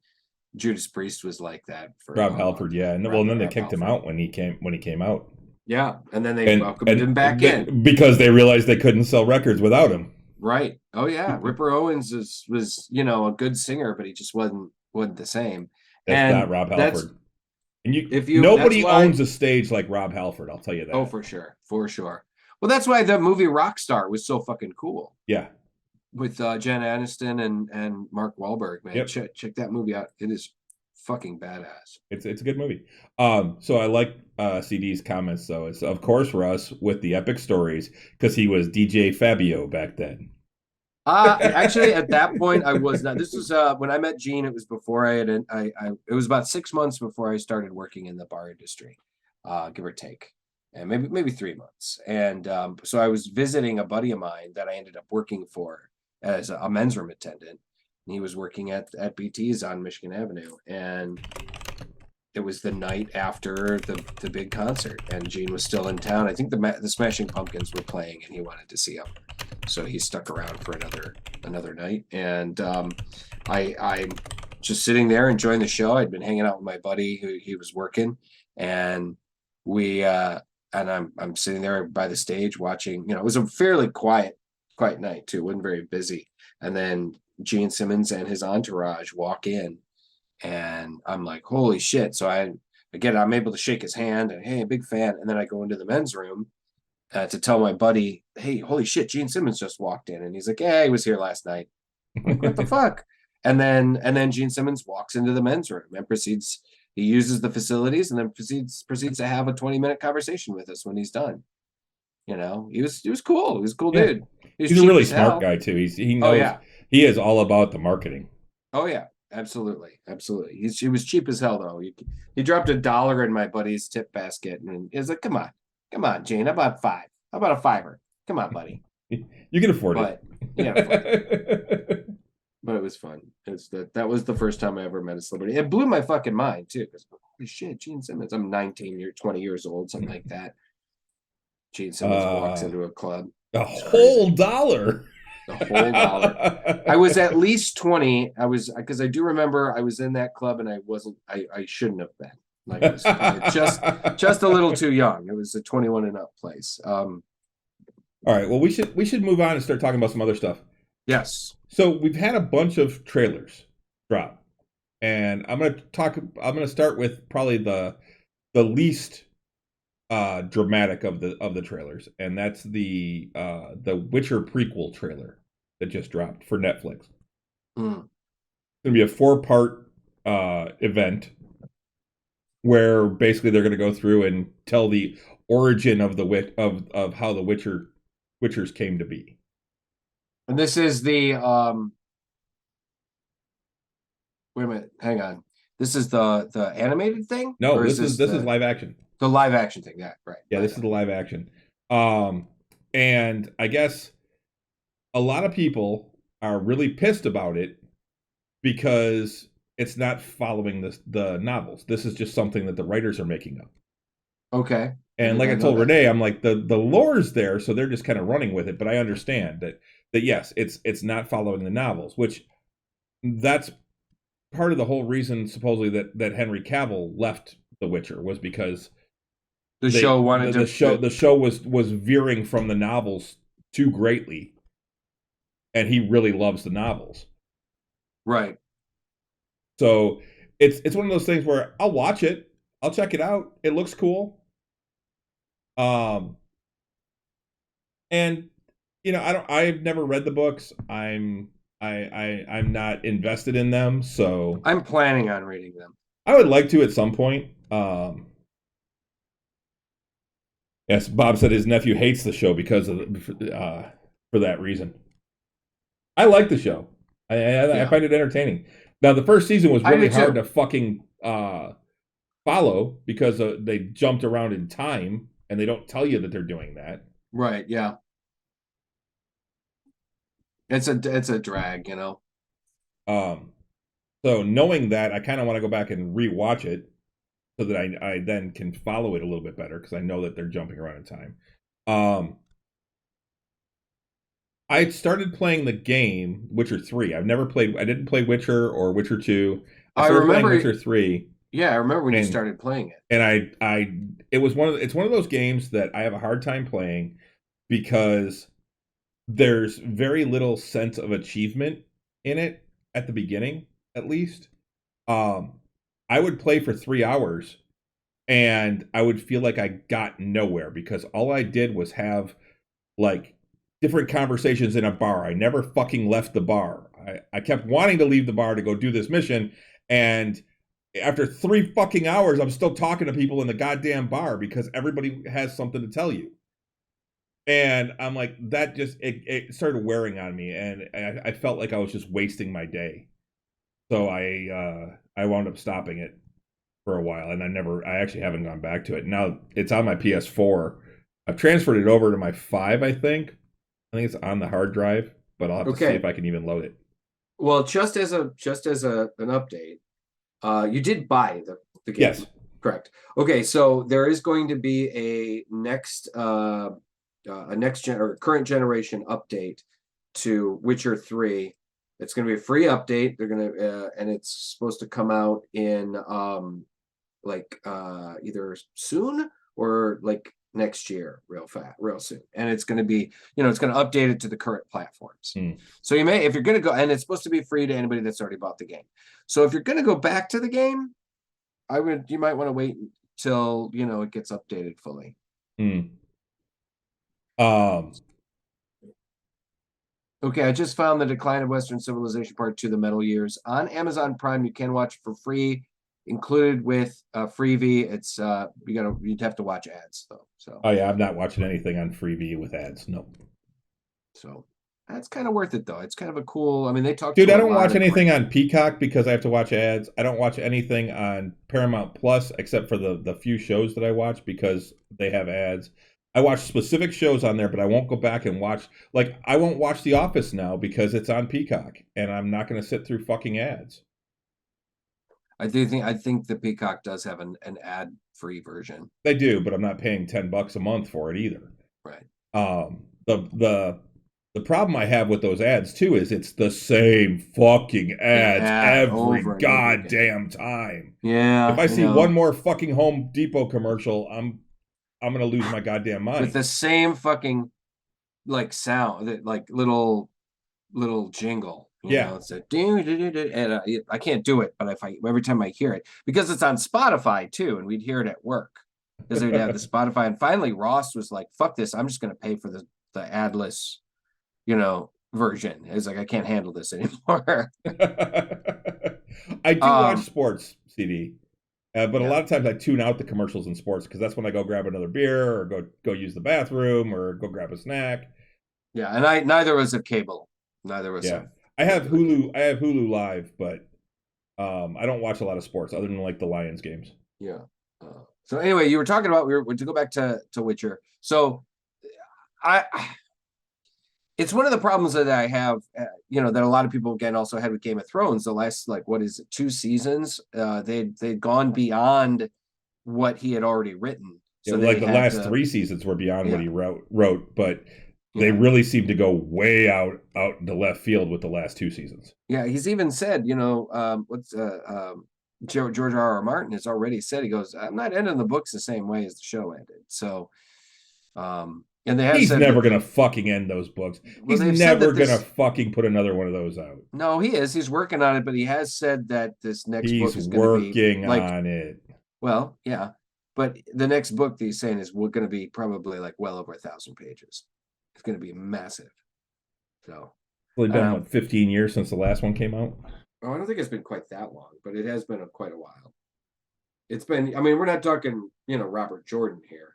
B: Judas Priest was like that for
C: Rob Halford, yeah, and then they kicked him out when he came out.
B: Yeah, and then they
C: and
B: welcomed him back in.
C: because they realized they couldn't sell records without him.
B: Right. Oh yeah, Ripper Owens was a good singer, but he just wasn't the same.
C: That's not
B: And
C: Rob
B: that's
C: Halford. And
B: that's
C: nobody
B: why.
C: owns a stage like Rob Halford. I'll tell you that.
B: Oh, for sure, for sure. Well, that's why the movie Rockstar was so fucking cool
C: Yeah.
B: with Jen Aniston and Mark Wahlberg. Man,
C: Yep.
B: check that movie out. It is fucking badass.
C: It's a good movie. So I like CD's comments though. It's of course Russ with the epic stories because he was DJ Fabio back then.
B: Actually, at that point, I was not. This was when I met Gene. It was before I had. It was about 6 months before I started working in the bar industry, give or take, and maybe 3 months. And so I was visiting a buddy of mine that I ended up working for as a men's room attendant. And he was working at BT's on Michigan Avenue, and it was the night after the big concert, and Gene was still in town. I think the Smashing Pumpkins were playing, and he wanted to see them, so he stuck around for another night. And I'm just sitting there enjoying the show. I'd been hanging out with my buddy who he was working, and we and I'm sitting there by the stage watching. It was a fairly quiet night too. It wasn't very busy. And then Gene Simmons and his entourage walk in. And I'm like, holy shit. So I'm able to shake his hand and, hey, big fan. And then I go into the men's room to tell my buddy, hey, holy shit, Gene Simmons just walked in. And he's like, yeah, he was here last night. I'm like, what the fuck? And then Gene Simmons walks into the men's room and he uses the facilities and then proceeds to have a 20-minute conversation with us when he's done. He was cool. He was a cool dude.
C: He's a really smart guy too. He knows he is all about the marketing.
B: Oh yeah. Absolutely. He was cheap as hell though. He dropped $1 in my buddy's tip basket, and he was like, "Come on, Gene. How about $5? How about a $5? Come on, buddy.
C: You can afford it."
B: Yeah, but it was fun. That was the first time I ever met a celebrity. It blew my fucking mind too. Because holy shit, Gene Simmons. I'm 20 years old, something like that. Gene Simmons walks into a club.
C: A whole $1.
B: The whole $1. I was at least 20. Because I do remember I was in that club and I shouldn't have been. Like I was just a little too young. It was a 21 and up place. All
C: right. Well, we should move on and start talking about some other stuff.
B: Yes.
C: So we've had a bunch of trailers drop, and I'm gonna start with probably the least dramatic of the trailers, and that's the Witcher prequel trailer that just dropped for Netflix. It's gonna be a 4-part event where basically they're gonna go through and tell the origin of of how the Witchers came to be.
B: And this is the wait a minute, hang on. This is the animated thing?
C: No, this is live action.
B: The live action thing, yeah, right.
C: Yeah, this is the live action. And I guess a lot of people are really pissed about it because it's not following the novels. This is just something that the writers are making up.
B: Okay.
C: And like I told Renee, I'm like the lore's there, so they're just kind of running with it. But I understand that yes, it's not following the novels, which that's part of the whole reason supposedly that Henry Cavill left The Witcher was because the show was veering from the novels too greatly, and he really loves the novels.
B: Right.
C: So it's one of those things where I'll watch it, I'll check it out. It looks cool. And I've never read the books. I'm not invested in them, so
B: I'm planning on reading them.
C: I would like to at some point. Yes, Bob said his nephew hates the show because of for that reason. I like the show. I find it entertaining. Now, the first season was really hard to fucking follow because they jumped around in time, and they don't tell you that they're doing that.
B: Right. Yeah. It's a drag,
C: So knowing that, I kind of want to go back and rewatch it so that I then can follow it a little bit better because I know that they're jumping around in time. I started playing the game Witcher 3. I didn't play Witcher or Witcher 2. I started playing Witcher 3.
B: Yeah, I remember when you
C: And
B: started playing it.
C: and it's one of those games that I have a hard time playing because there's very little sense of achievement in it at the beginning, at least. Um, I would play for 3 hours and I would feel like I got nowhere because all I did was have like different conversations in a bar. I never fucking left the bar. I kept wanting to leave the bar to go do this mission, and after 3 fucking hours, I'm still talking to people in the goddamn bar because everybody has something to tell you. And I'm like, that just it started wearing on me, and I felt like I was just wasting my day. So I wound up stopping it for a while, and I actually haven't gone back to it. Now it's on my PS4. I've transferred it over to my 5, I think. I think it's on the hard drive, but I'll have to see
B: Okay.
C: if I can even load it.
B: Well, just as an update, you did buy the game,
C: Yes.
B: correct? Okay, so there is going to be a next gen or current generation update to Witcher 3. It's going to be a free update. They're going to and it's supposed to come out in either soon or like next year, real soon. And it's going to be, it's going to update it to the current platforms. So you may, if you're going to go, and it's supposed to be free to anybody that's already bought the game. So if you're going to go back to the game, you might want to wait till it gets updated fully. Okay, I just found The Decline of Western Civilization Part 2, The Metal Years on Amazon Prime. You can watch it for free, included with Freevee. It's you'd have to watch ads though. So
C: Oh yeah, I'm not watching anything on Freevee with ads. No.
B: So that's kind of worth it though. It's kind of a cool. I mean, they talk.
C: Dude, I don't watch anything on Peacock because I have to watch ads. I don't watch anything on Paramount Plus except for the few shows that I watch because they have ads. I watch specific shows on there, but I won't go back and watch. Like, I won't watch The Office now because it's on Peacock, and I'm not going to sit through fucking ads.
B: I think the Peacock does have an ad-free version.
C: They do, but I'm not paying $10 a month for it either.
B: Right.
C: The problem I have with those ads too is it's the same fucking ads every goddamn time.
B: Yeah.
C: If I see one more fucking Home Depot commercial, I'm gonna lose my goddamn mind.
B: With the same fucking sound, like little jingle. It's a and I can't do it, but every time I hear it, because it's on Spotify too, and we'd hear it at work because they'd have the Spotify. And finally, Ross was like, "Fuck this! I'm just gonna pay for the adless." Version. It's like I can't handle this anymore.
C: I do watch sports, CD, but a lot of times I tune out the commercials in sports because that's when I go grab another beer or go use the bathroom or go grab a snack.
B: Yeah, and neither was a cable. Neither was.
C: Yeah, I have Hulu. I have Hulu Live, but I don't watch a lot of sports other than like the Lions games.
B: Yeah. So anyway, you were talking about to go back to Witcher. So it's one of the problems that I have, that a lot of people again also had with Game of Thrones. The last 2 seasons, they'd gone beyond what he had already written.
C: So the last 3 seasons were beyond what he wrote, but they really seem to go way out in the left field with the last 2 seasons.
B: Yeah, he's even said, George R.R. Martin has already said, he goes, I'm not ending the books the same way as the show ended. So, and they have
C: he's
B: said
C: never going to fucking end those books. He's never going to fucking put another one of those out.
B: No, he is. He's working on it, but he has said that this next book is
C: going to be working on it.
B: Well, yeah, but the next book that he's saying is going to be probably well over 1,000 pages. It's going to be massive. So
C: it's been 15 years since the last one came out.
B: Oh, I don't think it's been quite that long, but it has been quite a while. It's been. I mean, we're not talking, Robert Jordan here.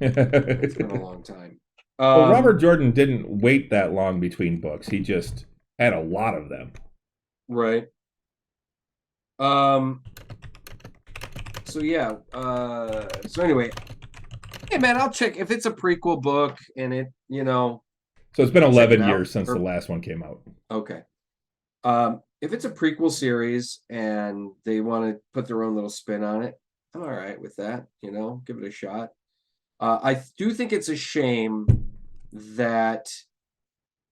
B: It's been a long time.
C: Well, Robert Jordan didn't wait that long between books. He just had a lot of them.
B: Right. So yeah. So anyway, hey man, I'll check if it's a prequel book and it,
C: So it's been 11 years since the last one came out.
B: Okay. If it's a prequel series and they want to put their own little spin on it, I'm all right with that. Give it a shot. I do think it's a shame that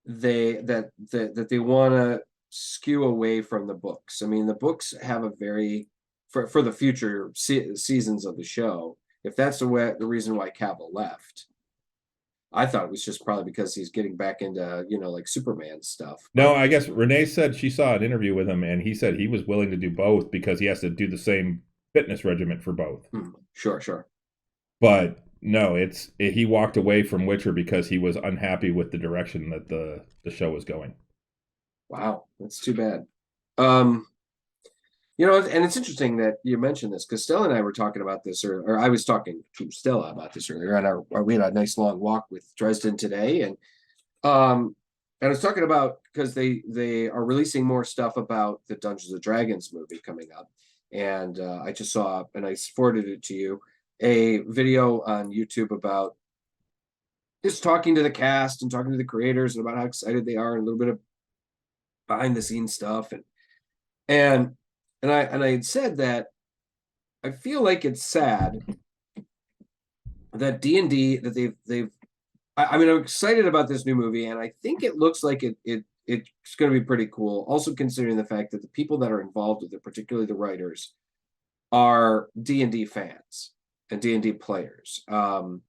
B: they want to skew away from the books. I mean, the books have a very for the future seasons of the show. If that's the reason why Cavill left, I thought it was just probably because he's getting back into, like Superman stuff.
C: No, I guess Renee said she saw an interview with him, and he said he was willing to do both because he has to do the same fitness regimen for both.
B: Sure.
C: But no, he walked away from Witcher because he was unhappy with the direction that the show was going.
B: Wow, that's too bad. And it's interesting that you mentioned this because Stella and I were talking about this, or I was talking to Stella about this earlier, and we had a nice long walk with Dresden today, and I was talking about because they are releasing more stuff about the Dungeons and Dragons movie coming up, and I just saw, and I forwarded it to you, a video on YouTube about just talking to the cast and talking to the creators and about how excited they are, and a little bit of behind the scenes stuff, and I had said that I feel like it's sad that D&D that I'm excited about this new movie, and I think it looks like it's going to be pretty cool. Also considering the fact that the people that are involved with it, particularly the writers, are D&D fans and D&D players, and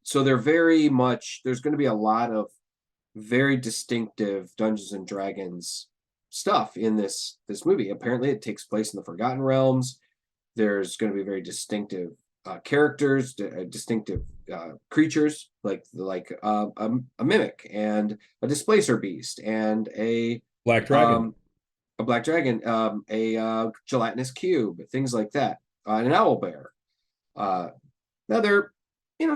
B: so they're very much. There's going to be a lot of very distinctive Dungeons and Dragons stuff in this movie. Apparently it takes place in the Forgotten Realms. There's going to be very distinctive characters, distinctive creatures, like a mimic and a displacer beast and a
C: black dragon,
B: a gelatinous cube, things like that, and an owl bear. Now they're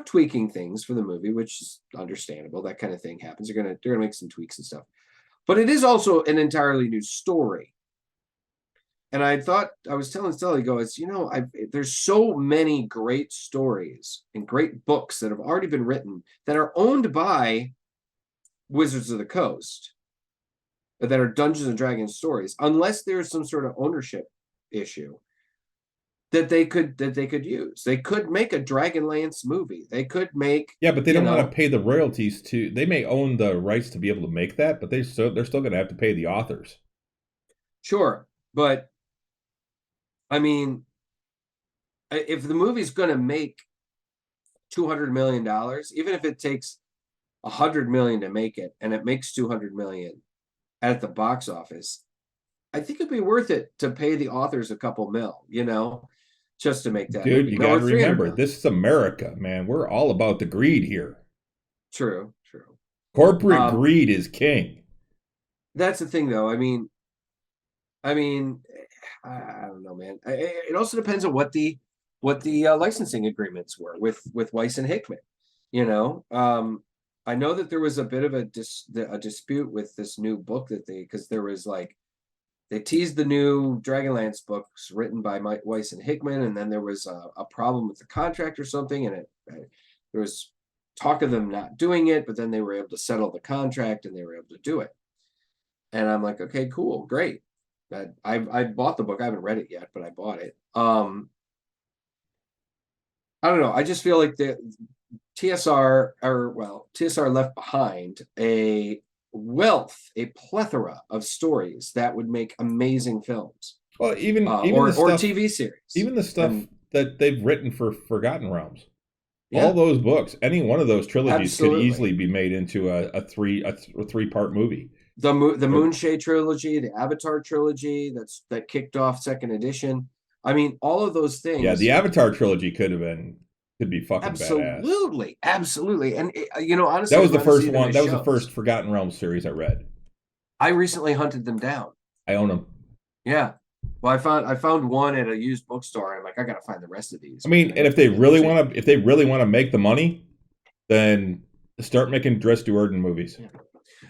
B: tweaking things for the movie, which is understandable. That kind of thing happens. They're gonna make some tweaks and stuff. But it is also an entirely new story. And I was telling Stella, there's so many great stories and great books that have already been written that are owned by Wizards of the Coast, that are Dungeons and Dragons stories, unless there's some sort of ownership issue that they could use. They could make a Dragonlance movie. They could make
C: but they don't want to pay the royalties to. They may own the rights to be able to make that, but they're still going to have to pay the authors.
B: Sure, but I mean, if the movie's going to make $200 million, even if it takes $100 million to make it, and it makes $200 million at the box office, I think it'd be worth it to pay the authors a couple mil, just to make that
C: Dude,
B: movie.
C: you got to remember, this is America, man. We're all about the greed here.
B: True.
C: Corporate greed is king.
B: That's the thing, though. I mean, I don't know, man. It also depends on what the licensing agreements were with Weiss and Hickman. I know that there was a bit of a dispute with this new book because there was they teased the new Dragonlance books written by Weiss and Hickman, and then there was a problem with the contract or something, and there was talk of them not doing it, but then they were able to settle the contract and they were able to do it. And I'm like, okay, cool, great. I bought the book. I haven't read it yet, but I bought it. I don't know. I just feel like the TSR left behind a plethora of stories that would make amazing films.
C: Well, even
B: or
C: stuff,
B: TV series,
C: even the stuff that they've written for Forgotten Realms. Yeah. All those books, any one of those trilogies could easily be made into a three-part movie.
B: The Moonshade trilogy, the Avatar trilogy, that kicked off second edition. I mean, all of those things.
C: Yeah, the Avatar trilogy could be fucking
B: badass. Absolutely. And honestly,
C: that was the first one. That was the first Forgotten Realms series I read.
B: I recently hunted them down.
C: I own them.
B: Yeah. Well, I found one at a used bookstore. And I'm like, I gotta find the rest of these.
C: I mean, and if they really want to make the money, then start making Dres Duerden movies.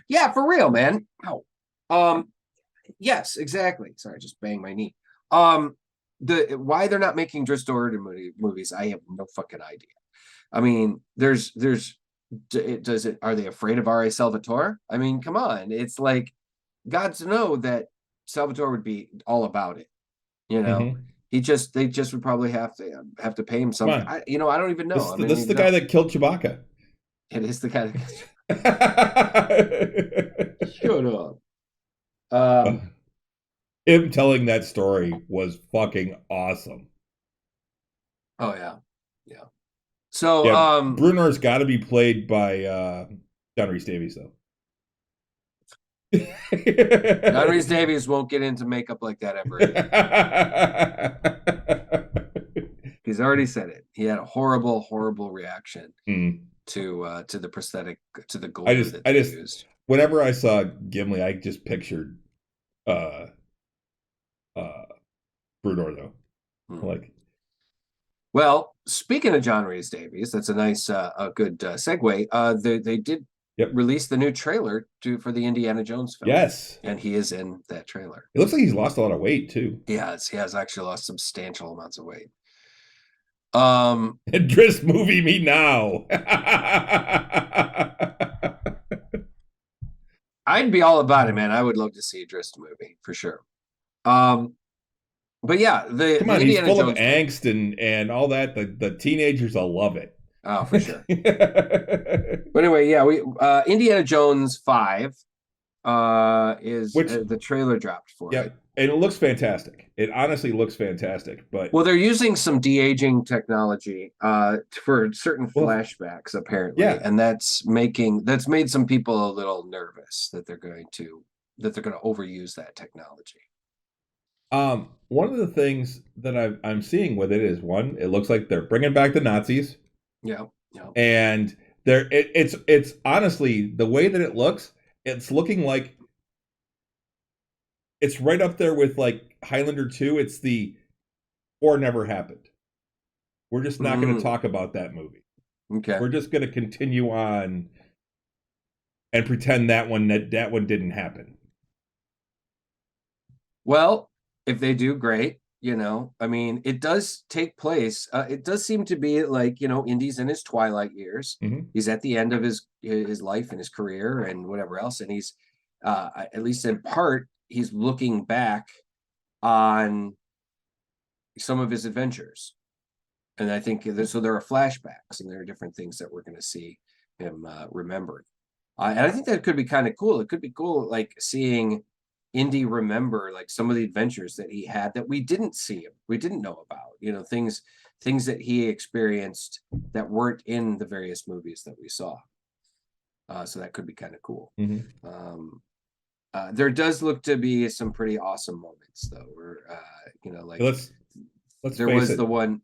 B: Yeah, for real, man. Ow. Yes, exactly. Sorry, I just banged my knee. Why they're not making Dres Duerden movies, I have no fucking idea. I mean, are they afraid of R.A. Salvatore? I mean, come on. It's like, gods know that Salvatore would be all about it. Mm-hmm. They just would probably have to pay him something. I don't even know.
C: This is the guy that killed Chewbacca.
B: It is the guy that Shut up.
C: him telling that story was fucking awesome.
B: Oh yeah, yeah. So
C: Yeah, Brunor's got to be played by John Rhys Davies, though.
B: John Rhys Davies won't get into makeup like that ever again. He's already said it. He had a horrible, horrible reaction to the prosthetic, to the glue that they used.
C: Whenever I saw Gimli, I just pictured Brunor, though. Like,
B: well, speaking of John Rhys Davies, that's a nice, a good segue. They did release the new trailer for the Indiana Jones film.
C: Yes,
B: and he is in that trailer.
C: It looks like he's lost a lot of weight too.
B: He has actually lost substantial amounts of weight.
C: Idris movie me now.
B: I'd be all about it, man. I would love to see Idris movie for sure. But yeah,
C: come on, he's full of angst and all that. The teenagers will love it.
B: Oh, for sure. But anyway, yeah, we Indiana Jones 5 is the trailer dropped for it.
C: And it looks fantastic. It honestly looks fantastic. But
B: well, they're using some de-aging technology for certain flashbacks, apparently.
C: Yeah.
B: And that's made some people a little nervous that they're going to overuse that technology.
C: One of the things that I'm seeing with it is, one, it looks like they're bringing back the Nazis.
B: Yeah.
C: And it's honestly, the way that it looks, it's looking like it's right up there with like Highlander 2. It's the or never happened. We're just not going to talk about that movie.
B: Okay.
C: We're just going to continue on and pretend that one didn't happen.
B: Well, if they do, great. I mean, it does take place. It does seem to be like, Indy's in his twilight years.
C: Mm-hmm.
B: He's at the end of his life and his career and whatever else. And he's, at least in part, he's looking back on some of his adventures. And I think so there are flashbacks and there are different things that we're going to see him remembered. And I think that could be kind of cool. It could be cool, like seeing Indy remember like some of the adventures that he had that we didn't know about, things that he experienced that weren't in the various movies that we saw. So that could be kind of cool.
C: Mm-hmm.
B: There does look to be some pretty awesome moments though, where like
C: let's
B: there was the one.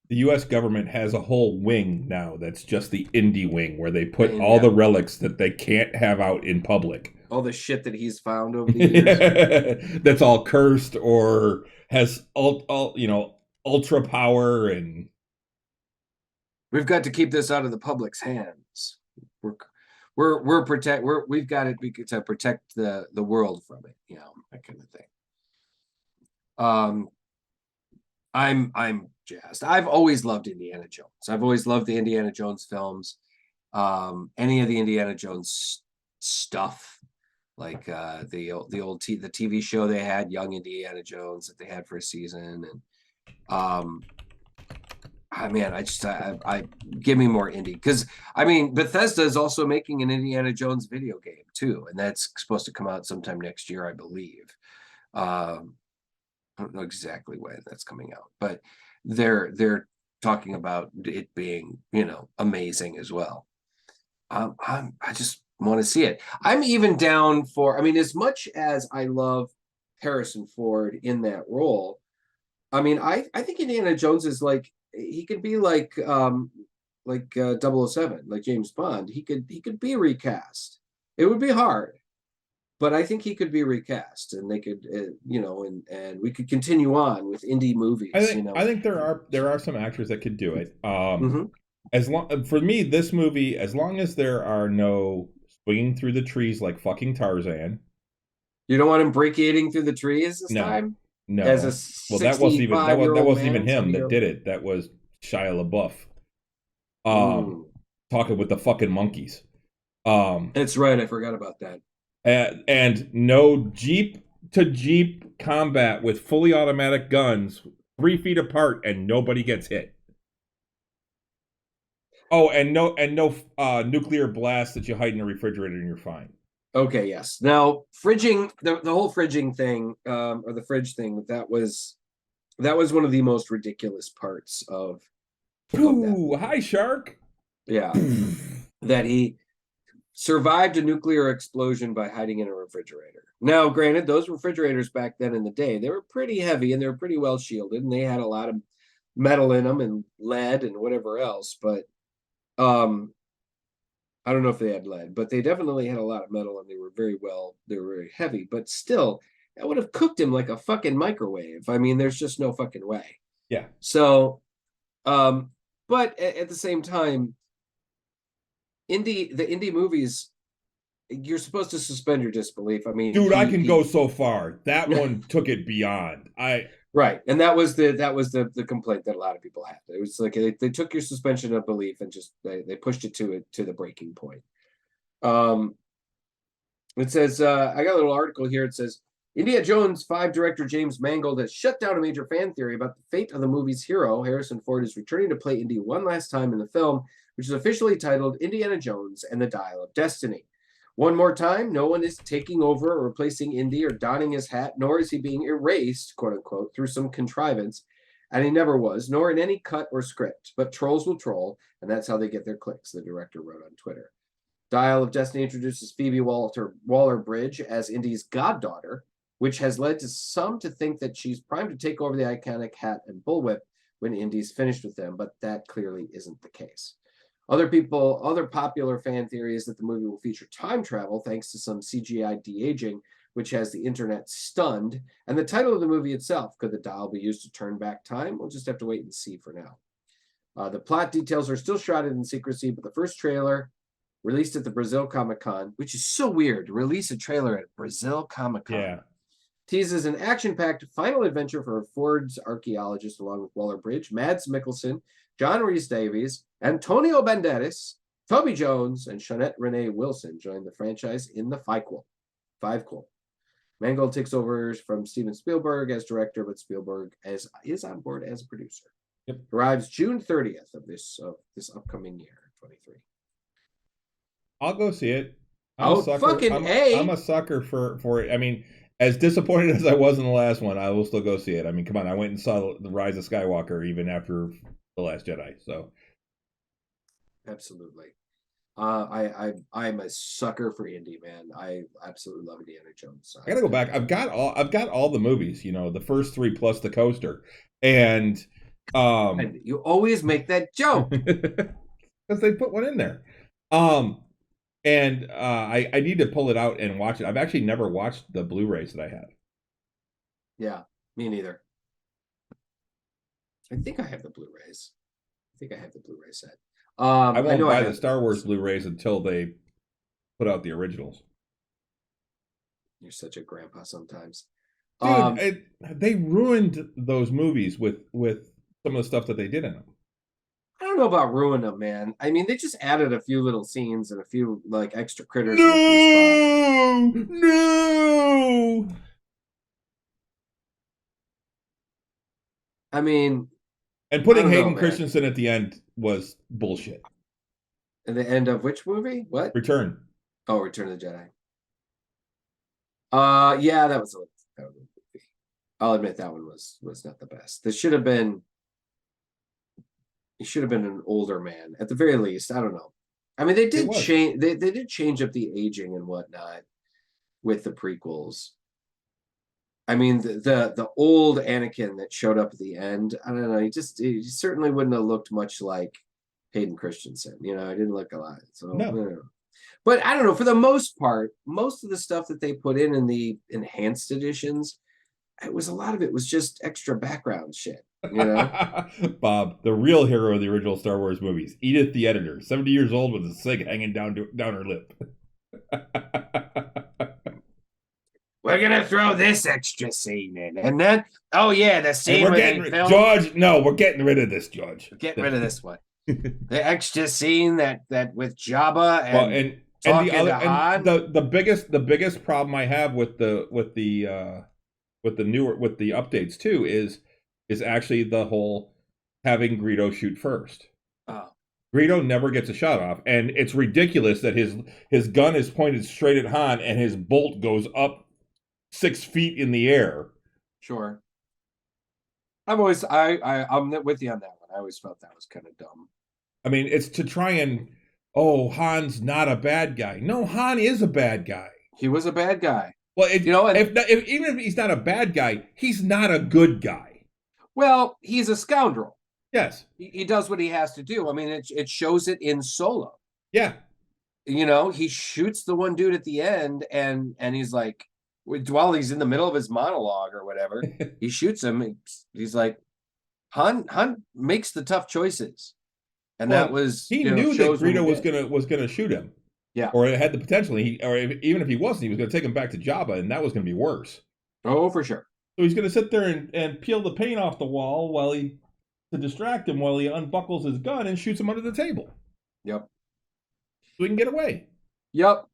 C: The U.S. government has a whole wing now that's just the Indy wing, where they put all the relics that they can't have out in public.
B: All the shit that he's found over the years.
C: That's all cursed or has ultra power, and
B: we've got to keep this out of the public's hands. We've got to protect the world from it, that kind of thing. I'm jazzed. I've always loved Indiana Jones. I've always loved the Indiana Jones films. Any of the Indiana Jones stuff, like the TV show they had, Young Indiana Jones, that they had for a season, and I give me more Indy, because Bethesda is also making an Indiana Jones video game too, and that's supposed to come out sometime next year, I believe. I don't know exactly when that's coming out, but they're talking about it being amazing as well. I just want to see it. I'm even down for, as much as I love Harrison Ford in that role, I think Indiana Jones is like, he could be like 007, like James Bond. He could be recast. It would be hard, but I think he could be recast, and they could, and we could continue on with indie movies.
C: I think there are some actors that could do it.
B: Mm-hmm.
C: For me, this movie, as long as there are no swinging through the trees like fucking Tarzan.
B: You don't want him break-eating through the trees this time?
C: No.
B: As a
C: that wasn't even him that did it. That was Shia LaBeouf. Talking with the fucking monkeys.
B: That's right. I forgot about that.
C: And no Jeep to Jeep combat with fully automatic guns 3 feet apart and nobody gets hit. Oh, and no nuclear blast that you hide in a refrigerator and you're fine.
B: Okay, yes. Now, fridging, the whole fridging thing, or the fridge thing, that was one of the most ridiculous parts of that
C: Ooh,
B: movie.
C: hi, shark.
B: Yeah, that he survived a nuclear explosion by hiding in a refrigerator. Now, granted, those refrigerators back then in the day, they were pretty heavy and they were pretty well shielded, and they had a lot of metal in them and lead and whatever else. But um, I don't know if they had lead, but they definitely had a lot of metal and they were very heavy. But still, that would have cooked him like a fucking microwave. I mean, there's just no fucking way.
C: Yeah.
B: So, um, but at the same time, the indie movies, you're supposed to suspend your disbelief. I mean,
C: Dude, I can go
B: he
C: so far. That one took it beyond.
B: right, and that was the complaint that a lot of people had. It was like they took your suspension of belief and just they pushed it to the breaking point. Um, it says I got a little article here. It says Indiana Jones 5 director James Mangold has shut down a major fan theory about the fate of the movie's hero. Harrison Ford is returning to play Indy one last time in the film, which is officially titled Indiana Jones and the Dial of Destiny. One more time, no one is taking over or replacing Indy or donning his hat, nor is he being erased, quote unquote, through some contrivance. And he never was, nor in any cut or script. But trolls will troll, and that's how they get their clicks, the director wrote on Twitter. Dial of Destiny introduces Phoebe Waller-Bridge as Indy's goddaughter, which has led to some to think that she's primed to take over the iconic hat and bullwhip when Indy's finished with them, but that clearly isn't the case. Other popular fan theory is that the movie will feature time travel thanks to some CGI de-aging, which has the internet stunned. And the title of the movie itself, could the dial be used to turn back time? We'll just have to wait and see for now. The plot details are still shrouded in secrecy, but the first trailer released at the Brazil Comic-Con, which is so weird to release a trailer at Brazil Comic-Con.
C: Yeah.
B: Teases an action-packed final adventure for Ford's archaeologist along with Waller-Bridge, Mads Mikkelsen, John Rhys-Davies, Antonio Banderas, Toby Jones, and Shawnette Renee Wilson join the franchise in the fivequel. Mangold takes over from Steven Spielberg as director, but Spielberg is on board as a producer.
C: Yep.
B: Arrives June 30th of this upcoming year, 23.
C: I'll go see it.
B: I'm a
C: sucker for it. I mean, as disappointed as I was in the last one, I will still go see it. I mean, come on, I went and saw The Rise of Skywalker even after The Last Jedi. So
B: absolutely. I'm a sucker for indie, man. I absolutely love Indiana Jones.
C: I gotta go back. I've got all the movies, the first 3 plus the coaster. And
B: you always make that joke.
C: Because they put one in there. And I need to pull it out and watch it. I've actually never watched the Blu-rays that I have.
B: Yeah, me neither. I think I have the Blu-rays. Set.
C: I won't buy the Star Wars Blu-rays until they put out the originals.
B: You're such a grandpa sometimes.
C: Dude, they ruined those movies with some of the stuff that they did in them.
B: I don't know about ruin them, man. I mean, they just added a few little scenes and a few like extra critters.
C: No.
B: I mean,
C: and putting Hayden Christensen at the end was bullshit.
B: At the end of which movie? What?
C: Return.
B: Oh, Return of the Jedi. Yeah, that was a movie. I'll admit that one was not the best. He should have been an older man at the very least. I don't know. I mean, they did change. They did change up the aging and whatnot with the prequels. I mean, the old Anakin that showed up at the end, I don't know. He certainly wouldn't have looked much like Hayden Christensen. It didn't look a lot. So,
C: no.
B: But I don't know. For the most part, most of the stuff that they put in the enhanced editions, a lot of it was just extra background shit.
C: Bob, the real hero of the original Star Wars movies, Edith the editor, 70 years old with a cig hanging down her lip.
B: We're gonna throw this extra scene in, and then the scene
C: we're getting rid of this, George.
B: We're getting rid of this one. The extra scene that with Jabba and
C: the biggest problem I have with the updates too is actually the whole having Greedo shoot first.
B: Oh,
C: Greedo never gets a shot off, and it's ridiculous that his gun is pointed straight at Han, and his bolt goes up 6 feet in the air.
B: Sure. I'm with you on that one. I always felt that was kind of dumb.
C: I mean, it's to try and, oh, Han's not a bad guy. No, Han is a bad guy.
B: He was a bad guy.
C: Well, even if he's not a bad guy, he's not a good guy.
B: Well, he's a scoundrel.
C: Yes.
B: He does what he has to do. I mean, it shows it in Solo.
C: Yeah.
B: He shoots the one dude at the end, and he's like, while he's in the middle of his monologue or whatever, he shoots him. He's like, Han makes the tough choices, and that was
C: he knew that Greedo was gonna shoot him.
B: Yeah,
C: or it had the potential. Even if he wasn't, he was going to take him back to Jabba, and that was going to be worse.
B: Oh, for sure.
C: So he's going to sit there and peel the paint off the wall to distract him while he unbuckles his gun and shoots him under the table.
B: Yep.
C: So he can get away.
B: Yep.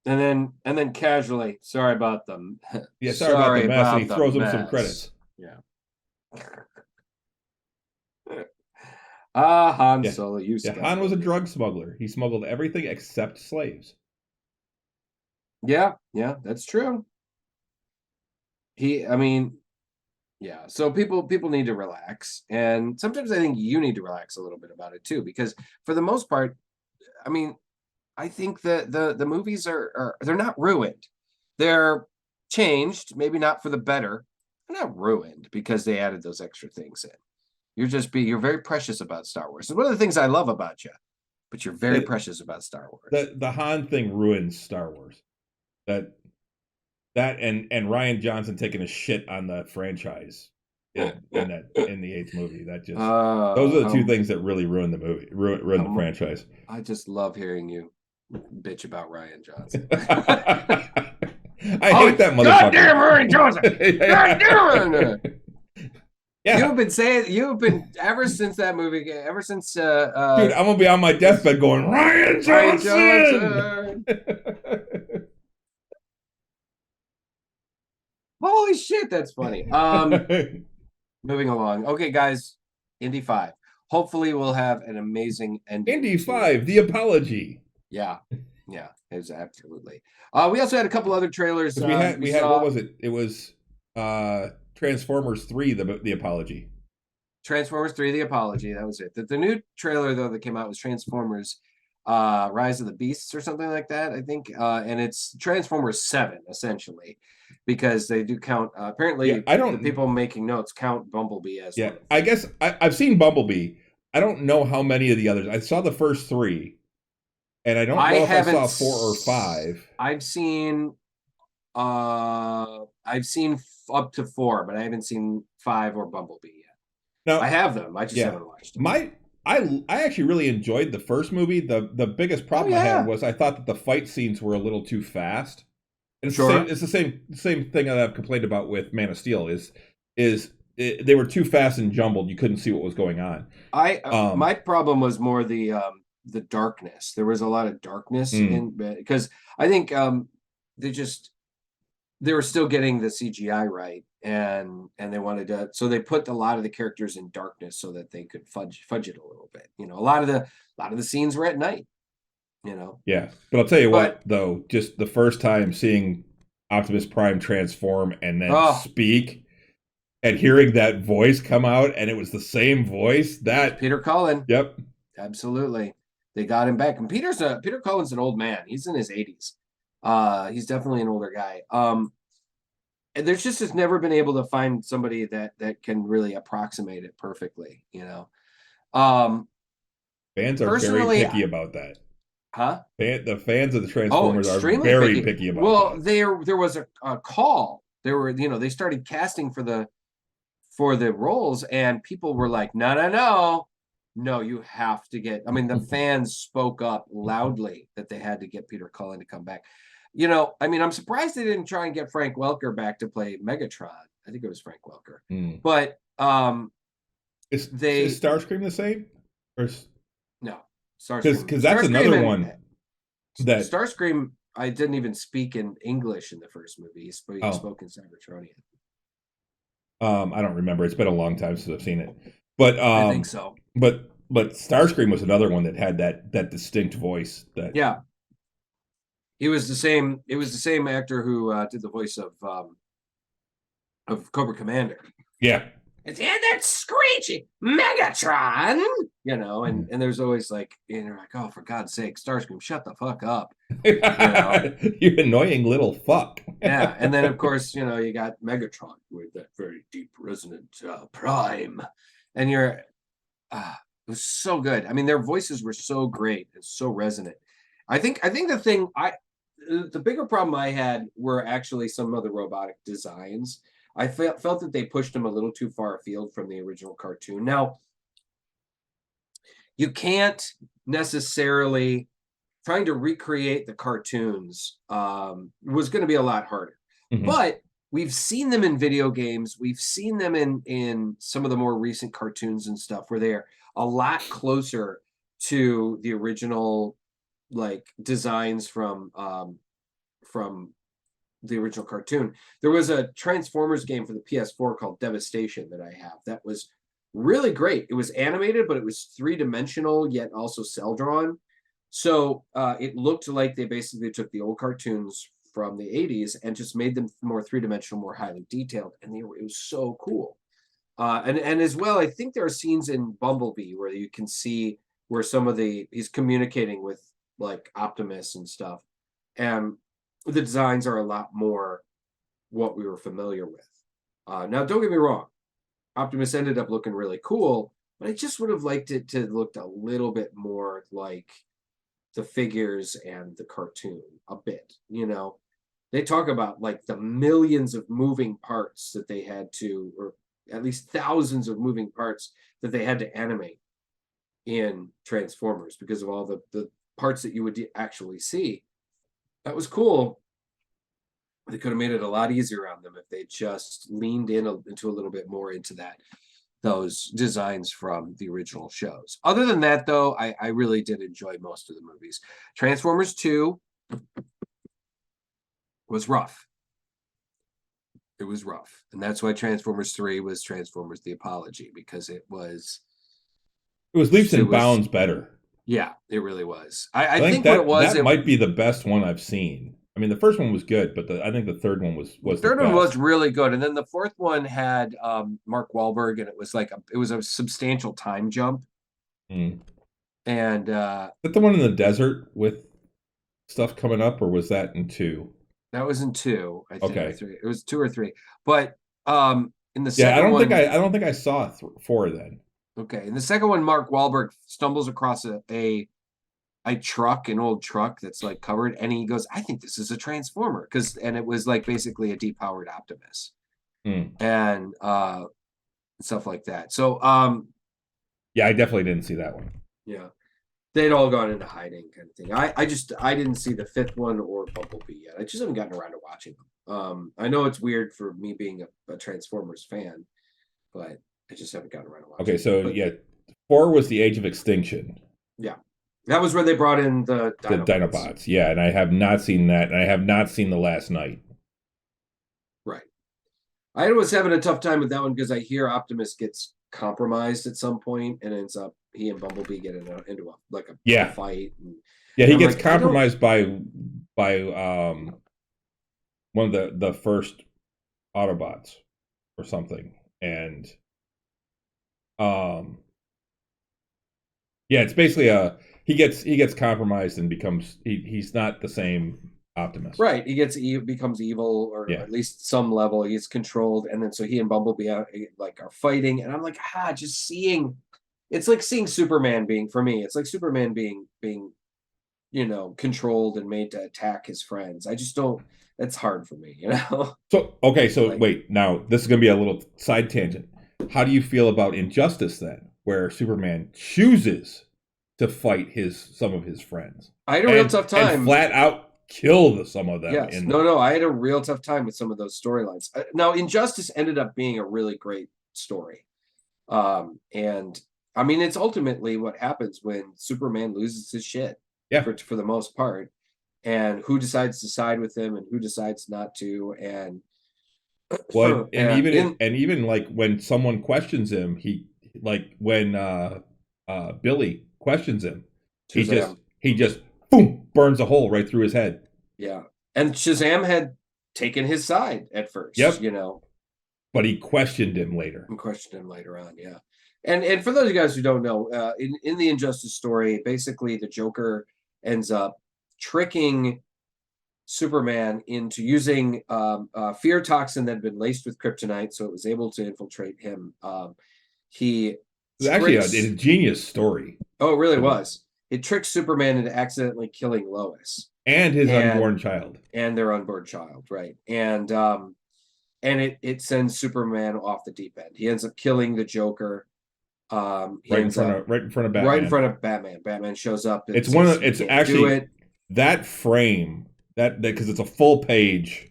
B: And then casually, sorry about them.
C: Yeah, sorry about the mess. And he throws him some credits.
B: Yeah. Han Solo.
C: Han was a drug smuggler. He smuggled everything except slaves.
B: Yeah, that's true. So people need to relax, and sometimes I think you need to relax a little bit about it too, because for the most part, I mean, I think that the movies they're not ruined. They're changed, maybe not for the better. They're not ruined because they added those extra things in. You're very precious about Star Wars. It's one of the things I love about you, but you're very precious about Star Wars. The
C: Han thing ruins Star Wars. That and Rian Johnson taking a shit on the franchise in the 8th movie. That just those are the two things that really ruin the movie, ruin the franchise.
B: I just love hearing you bitch about Rian Johnson.
C: I hate that motherfucker.
B: Goddamn Rian Johnson! Goddamn! Yeah. You've been ever since that movie, ever since
C: dude, I'm gonna be on my deathbed going, Rian Johnson!
B: Holy shit, that's funny. Moving along. Okay, guys, Indy 5. Hopefully we'll have an amazing ending.
C: Indy 5, the apology.
B: Yeah, it's absolutely. We also had a couple other trailers.
C: We had what was it? It was Transformers 3, the apology.
B: Transformers 3, the apology. That was it. The new trailer, though, that came out was Transformers Rise of the Beasts or something like that, I think. And it's Transformers 7, essentially, because they do count, apparently, the people making notes count Bumblebee as one.
C: I guess I've seen Bumblebee. I don't know how many of the others. I saw the first 3, and I don't know if I saw 4 or 5.
B: I've seen up to 4, but I haven't seen 5 or Bumblebee yet. No, I have them. I just haven't watched them.
C: I actually really enjoyed the first movie. The biggest problem I had was I thought that the fight scenes were a little too fast. And it's the same thing that I've complained about with Man of Steel they were too fast and jumbled. You couldn't see what was going on.
B: My problem was more the darkness. There was a lot of darkness because I think they were still getting the CGI right, and they wanted to, so they put a lot of the characters in darkness so that they could fudge it a little bit. A lot of the scenes were at night.
C: Yeah, but I'll tell you what, though, just the first time seeing Optimus Prime transform and then speak, and hearing that voice come out, and it was the same voice that
B: Peter Cullen.
C: Yep,
B: absolutely, they got him back. And Peter Cullen's an old man. He's in his 80s. He's definitely an older guy. And there's just never been able to find somebody that can really approximate it perfectly.
C: Fans are very picky about that.
B: Huh?
C: The fans of the Transformers are very picky about that.
B: Well, there was a call. They started casting for the roles, and people were like, no, you have to get. I mean, the fans spoke up loudly that they had to get Peter Cullen to come back. I'm surprised they didn't try and get Frank Welker back to play Megatron. I think it was Frank Welker. But
C: is Starscream the same? Or
B: no, Starscream,
C: because that's another one that
B: Starscream. I didn't even speak in English in the first movie. He spoke in Cybertronian.
C: I don't remember. It's been a long time since I've seen it, but
B: I think so.
C: But but Starscream was another one that had that distinct voice. That
B: Yeah, it was the same. It was the same actor who did the voice of Cobra Commander.
C: yeah.
B: It's that screechy Megatron, and there's always like, you're like, oh, for God's sake, Starscream, shut the fuck up,
C: You annoying little fuck.
B: Yeah, and then of course, you got Megatron with that very deep resonant prime, and it was so good. I mean, their voices were so great and so resonant. I think the bigger problem I had were actually some of the robotic designs. I felt that they pushed them a little too far afield from the original cartoon. Now, you can't necessarily trying to recreate the cartoons was going to be a lot harder. Mm-hmm. But we've seen them in video games. We've seen them in some of the more recent cartoons and stuff where they're a lot closer to the original like designs from the original cartoon. There was a Transformers game for the PS4 called Devastation that I have that was really great. It was animated, but it was 3-dimensional yet also cell drawn. So it looked like they basically took the old cartoons from the 80s and just made them more 3-dimensional, more highly detailed, and it was so cool. And as well, I think there are scenes in Bumblebee where you can see where he's communicating with like Optimus and stuff, and the designs are a lot more what we were familiar with. Now, don't get me wrong, Optimus ended up looking really cool, but I just would have liked it to look a little bit more like the figures and the cartoon a bit. They talk about like the millions of moving parts that they had to, or at least thousands of moving parts that they had to animate in Transformers because of all the parts that you would actually see. That was cool. They could have made it a lot easier on them if they just leaned into a little bit more into those designs from the original shows. Other than that, though, I really did enjoy most of the movies. Transformers 2 was rough. It was rough. And that's why Transformers 3 was Transformers The Apology, because it was
C: leaps and bounds better.
B: Yeah, it really was. I think
C: that,
B: what it was...
C: That might be the best one I've seen. I mean, the first one was good, but I think the third one was the
B: third one was really good, and then the fourth one had Mark Wahlberg, and it was a substantial time jump.
C: Mm.
B: And
C: is that the one in the desert with stuff coming up, or was that in 2?
B: That was in 2, I think.
C: Okay,
B: 3. It was 2 or 3, but in the second
C: one, I don't think I saw 4 then.
B: Okay, in the second one, Mark Wahlberg stumbles across a truck, an old truck that's like covered, and he goes, I think this is a Transformer, and it was like basically a depowered Optimus. And stuff like that. So
C: yeah, I definitely didn't see that one.
B: Yeah, they'd all gone into hiding, kind of thing. I didn't see the 5th one or Bumblebee yet. I just haven't gotten around to watching them. I know it's weird for me being a Transformers fan, but I just haven't gotten around to watching.
C: Okay, so yeah, 4 was the Age of Extinction.
B: Yeah. That was where they brought in the
C: Dinobots. Yeah, and I have not seen that, and I have not seen The Last Night.
B: Right. I was having a tough time with that one because I hear Optimus gets compromised at some point and ends up he and Bumblebee get into a fight.
C: Yeah, he gets compromised by one of the first Autobots or something, and yeah, it's basically he gets compromised and becomes he's not the same Optimus.
B: Right, he becomes evil, or at least some level. He's controlled, and then so he and Bumblebee are fighting, and I'm like, just seeing. It's like seeing Superman being, for me, it's like Superman being controlled and made to attack his friends. I just don't. It's hard for me,
C: So okay, so wait, now this is gonna be a little side tangent. How do you feel about Injustice then, where Superman chooses to fight some of his friends?
B: I had a real tough time.
C: And flat out kill some of them.
B: Yes. No, I had a real tough time with some of those storylines. Now, Injustice ended up being a really great story. And I mean, it's ultimately what happens when Superman loses his shit.
C: Yeah.
B: For the most part. And who decides to side with him and who decides not to. And
C: even like when someone questions him, he like when Billy questions him,
B: Shazam.
C: he just boom burns a hole right through his head.
B: Yeah. And Shazam had taken his side at first,
C: Yep.
B: you know,
C: But he questioned him later.
B: and questioned him later on. Yeah. And for those of you guys who don't know, in the Injustice story, basically the Joker ends up tricking Superman into using fear toxin that had been laced with kryptonite, so it was able to infiltrate him. He
C: It was actually
B: tricks.
C: a genius story.
B: Oh, it really was. It tricked Superman into accidentally killing Lois
C: And his unborn child.
B: and their unborn child, right? And it sends Superman off the deep end. He ends up killing the Joker.
C: Right in front of Batman.
B: Right in front of Batman. Batman shows up.
C: It's actually that frame that because it's a full page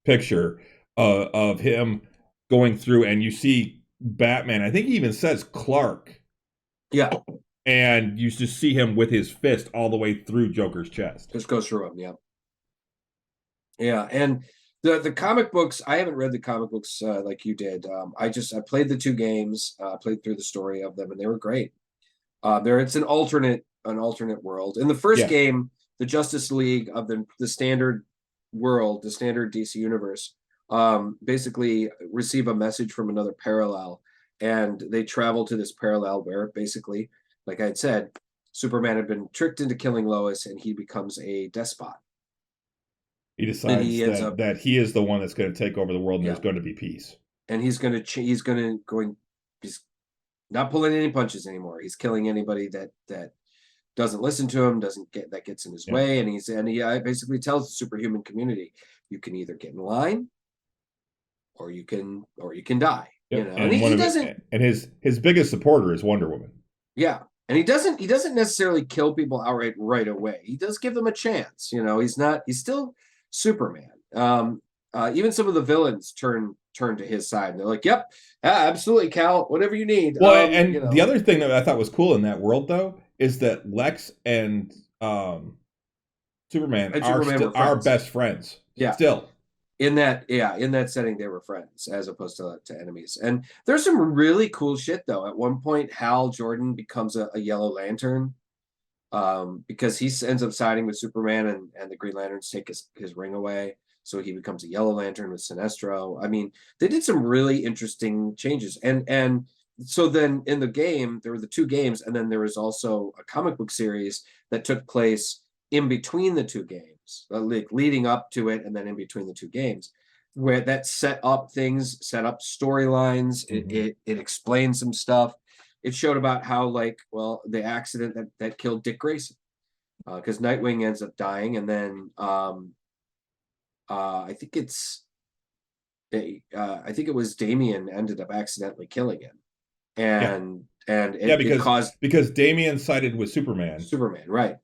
C: picture of him going through, and you see Batman. I think he even says Clark.
B: Yeah.
C: And you just see him with his fist all the way through Joker's chest.
B: Just goes through him, yeah. Yeah, and the comic books, I haven't read the comic books like you did. I played the 2 games, played through the story of them, and they were great. It's an alternate world. In the first game, the Justice League of the standard world, the standard DC universe, basically receive a message from another parallel, and they travel to this parallel where basically, like I had said, Superman had been tricked into killing Lois, and he becomes a despot.
C: He decides that he is the one that's going to take over the world, and there's going to be peace.
B: And he's not pulling any punches anymore. He's killing anybody that doesn't listen to him, that gets in his way, and he basically tells the superhuman community, you can either get in line, or you can die.
C: Yep.
B: You know, and he doesn't.
C: And his biggest supporter is Wonder Woman.
B: Yeah, and he doesn't necessarily kill people outright right away. He does give them a chance. You know, he's still Superman. Even some of the villains turn to his side, and they're like, "Yep, absolutely, Cal, whatever you need."
C: Well, the other thing that I thought was cool in that world, though, is that Lex and Superman are best friends.
B: Yeah,
C: still
B: in that setting, they were friends as opposed to enemies. And there's some really cool shit though. At one point, Hal Jordan becomes a Yellow Lantern. Because he ends up siding with Superman, and the Green Lanterns take his ring away, so he becomes a Yellow Lantern with Sinestro. I mean, they did some really interesting changes, and so then in the game there were the 2 games, and then there was also a comic book series that took place in between the 2 games, like leading up to it, and then in between the 2 games, where that set up storylines. It explained some stuff. It showed about how, the accident that killed Dick Grayson, because Nightwing ends up dying, and then I think it was Damian ended up accidentally killing him,
C: because Damian sided with Superman,
B: right,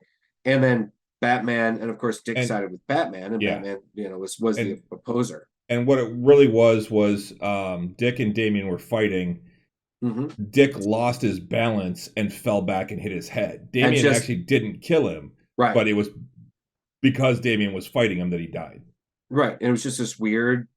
B: and then Batman, and of course Dick sided with Batman, and Batman, was the opposer.
C: And what it really was Dick and Damian were fighting. Dick lost his balance and fell back and hit his head. Damian actually didn't kill him,
B: right?
C: But it was because Damian was fighting him that he died.
B: Right, and it was just this weird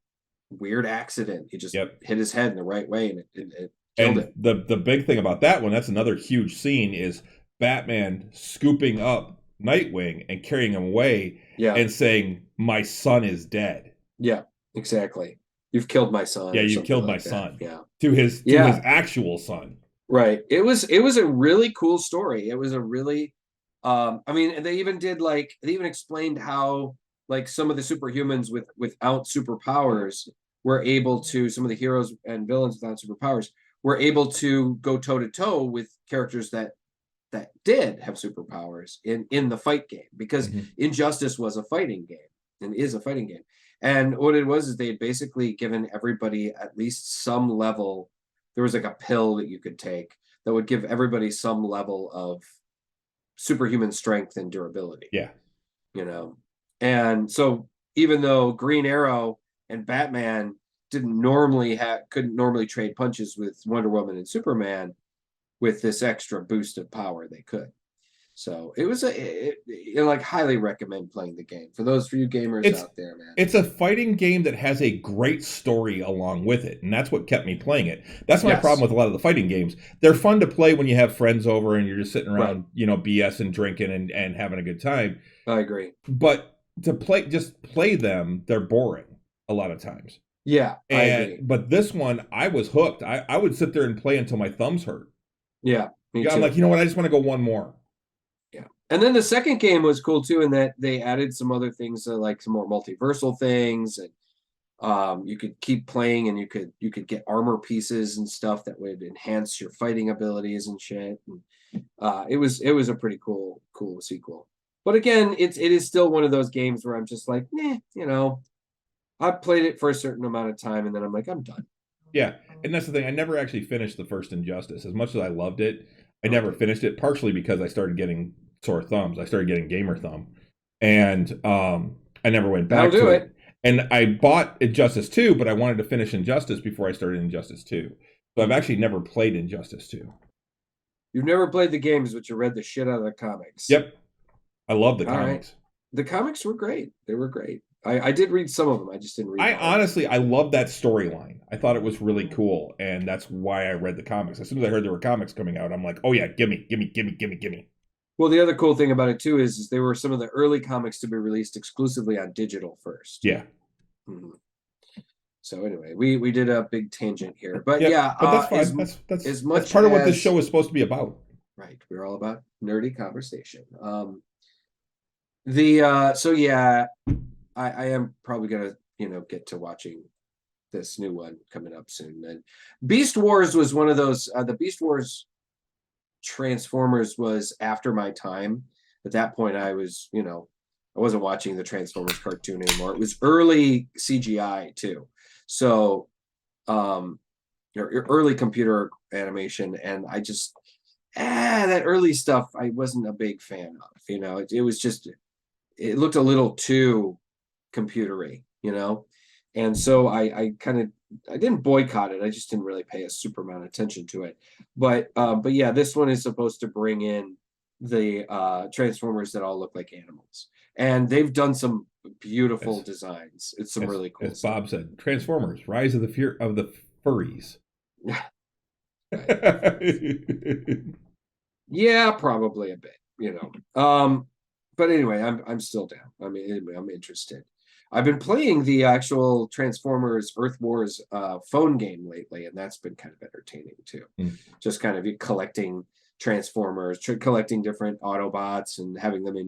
B: accident. He just hit his head in the right way, and it killed him.
C: The big thing about that one, that's another huge scene, is Batman scooping up Nightwing and carrying him away, and saying, "My son is dead."
B: Yeah, exactly. You've killed my son.
C: Yeah, you killed my son.
B: Yeah,
C: to his actual son.
B: Right. It was a really cool story. It was a really, I mean, they even explained how some of the superhumans without superpowers were able to, some of the heroes and villains without superpowers were able to go toe to toe with characters that did have superpowers in the fight game, because Injustice was a fighting game and is a fighting game. And what it was is they had basically given everybody at least some level. There was a pill that you could take that would give everybody some level of superhuman strength and durability.
C: Yeah.
B: And so even though Green Arrow and Batman couldn't normally trade punches with Wonder Woman and Superman, with this extra boost of power, they could. So it was like highly recommend playing the game for those few gamers out there, man.
C: It's a fighting game that has a great story along with it, and that's what kept me playing it. That's my problem with a lot of the fighting games. They're fun to play when you have friends over and you're just sitting around, BS and drinking and having a good time.
B: I agree.
C: But to play them, they're boring a lot of times.
B: Yeah, I agree.
C: But this one, I was hooked. I would sit there and play until my thumbs hurt.
B: Yeah, me too.
C: I'm like, you know what? I just want to go one more.
B: And then the second game was cool too, in that they added some other things, like some more multiversal things, and you could keep playing, and you could get armor pieces and stuff that would enhance your fighting abilities and shit. And it was a pretty cool sequel. But again, it is still one of those games where I'm just like, I played it for a certain amount of time, and then I'm like, I'm done.
C: Yeah, and that's the thing. I never actually finished the first Injustice. As much as I loved it, I never finished it, partially because I started getting sore thumbs. I started getting gamer thumb, and I never went back to it. And I bought Injustice 2, but I wanted to finish Injustice before I started Injustice 2. So I've actually never played Injustice 2.
B: You've never played the games, but you read the shit out of the comics.
C: Yep. I love the comics.
B: Right. The comics were great. They were great. I did read some of them. I just didn't read
C: I love that storyline. I thought it was really cool, and that's why I read the comics. As soon as I heard there were comics coming out, I'm like, oh yeah, gimme.
B: Well, the other cool thing about it too is they were some of the early comics to be released exclusively on digital first.
C: Yeah.
B: Mm-hmm. So anyway, we did a big tangent here, but
C: but that's fine. That's part of what this show is supposed to be about.
B: Right, we're all about nerdy conversation. So yeah, I am probably gonna get to watching this new one coming up soon. And Beast Wars was one of those. The Beast Wars Transformers was after my time. At that point, I was I wasn't watching the Transformers cartoon anymore. It was early CGI too, so your early computer animation, and I just that early stuff I wasn't a big fan of. It was just, it looked a little too computery, and so I didn't boycott it. I just didn't really pay a super amount of attention to it. But yeah, this one is supposed to bring in the Transformers that all look like animals, and they've done some beautiful designs. It's some really cool
C: stuff. Bob said, Transformers: Rise of the Fear of the Furries.
B: Yeah, probably a bit, but anyway, I'm still down. I mean, I'm interested. I've been playing the actual Transformers Earth Wars phone game lately, and that's been kind of entertaining too. Just kind of collecting Transformers, collecting different Autobots, and having them at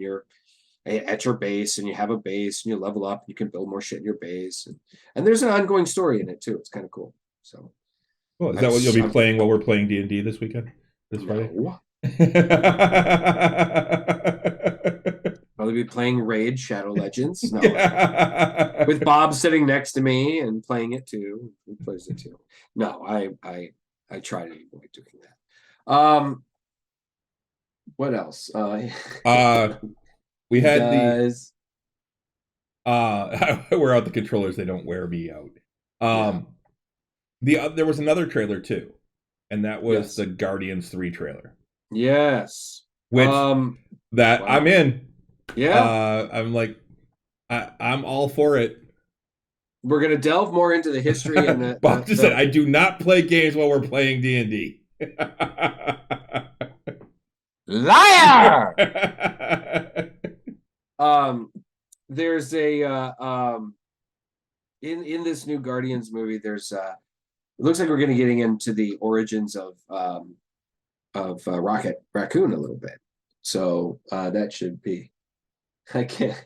B: your base, and you have a base, and you level up, you can build more shit in your base, and there's an ongoing story in it too. It's kind of cool. So,
C: well, is that what you'll be playing while we're playing D&D this weekend? This Friday?
B: Probably be playing Raid Shadow Legends. No, with Bob sitting next to me and playing it too. He plays it too. No, I try to avoid doing that. What else?
C: We had we're out the controllers. They don't wear me out. There was another trailer too, and that was the Guardians 3 trailer.
B: Yes.
C: Which I'm in.
B: Yeah.
C: I'm like, I'm all for it.
B: We're gonna delve more into the history and the.
C: Bob just said, I do not play games while we're playing D&D.
B: Liar. There's a in this new Guardians movie. There's it looks like we're gonna getting into the origins of Rocket Raccoon a little bit. So that should be. I can't,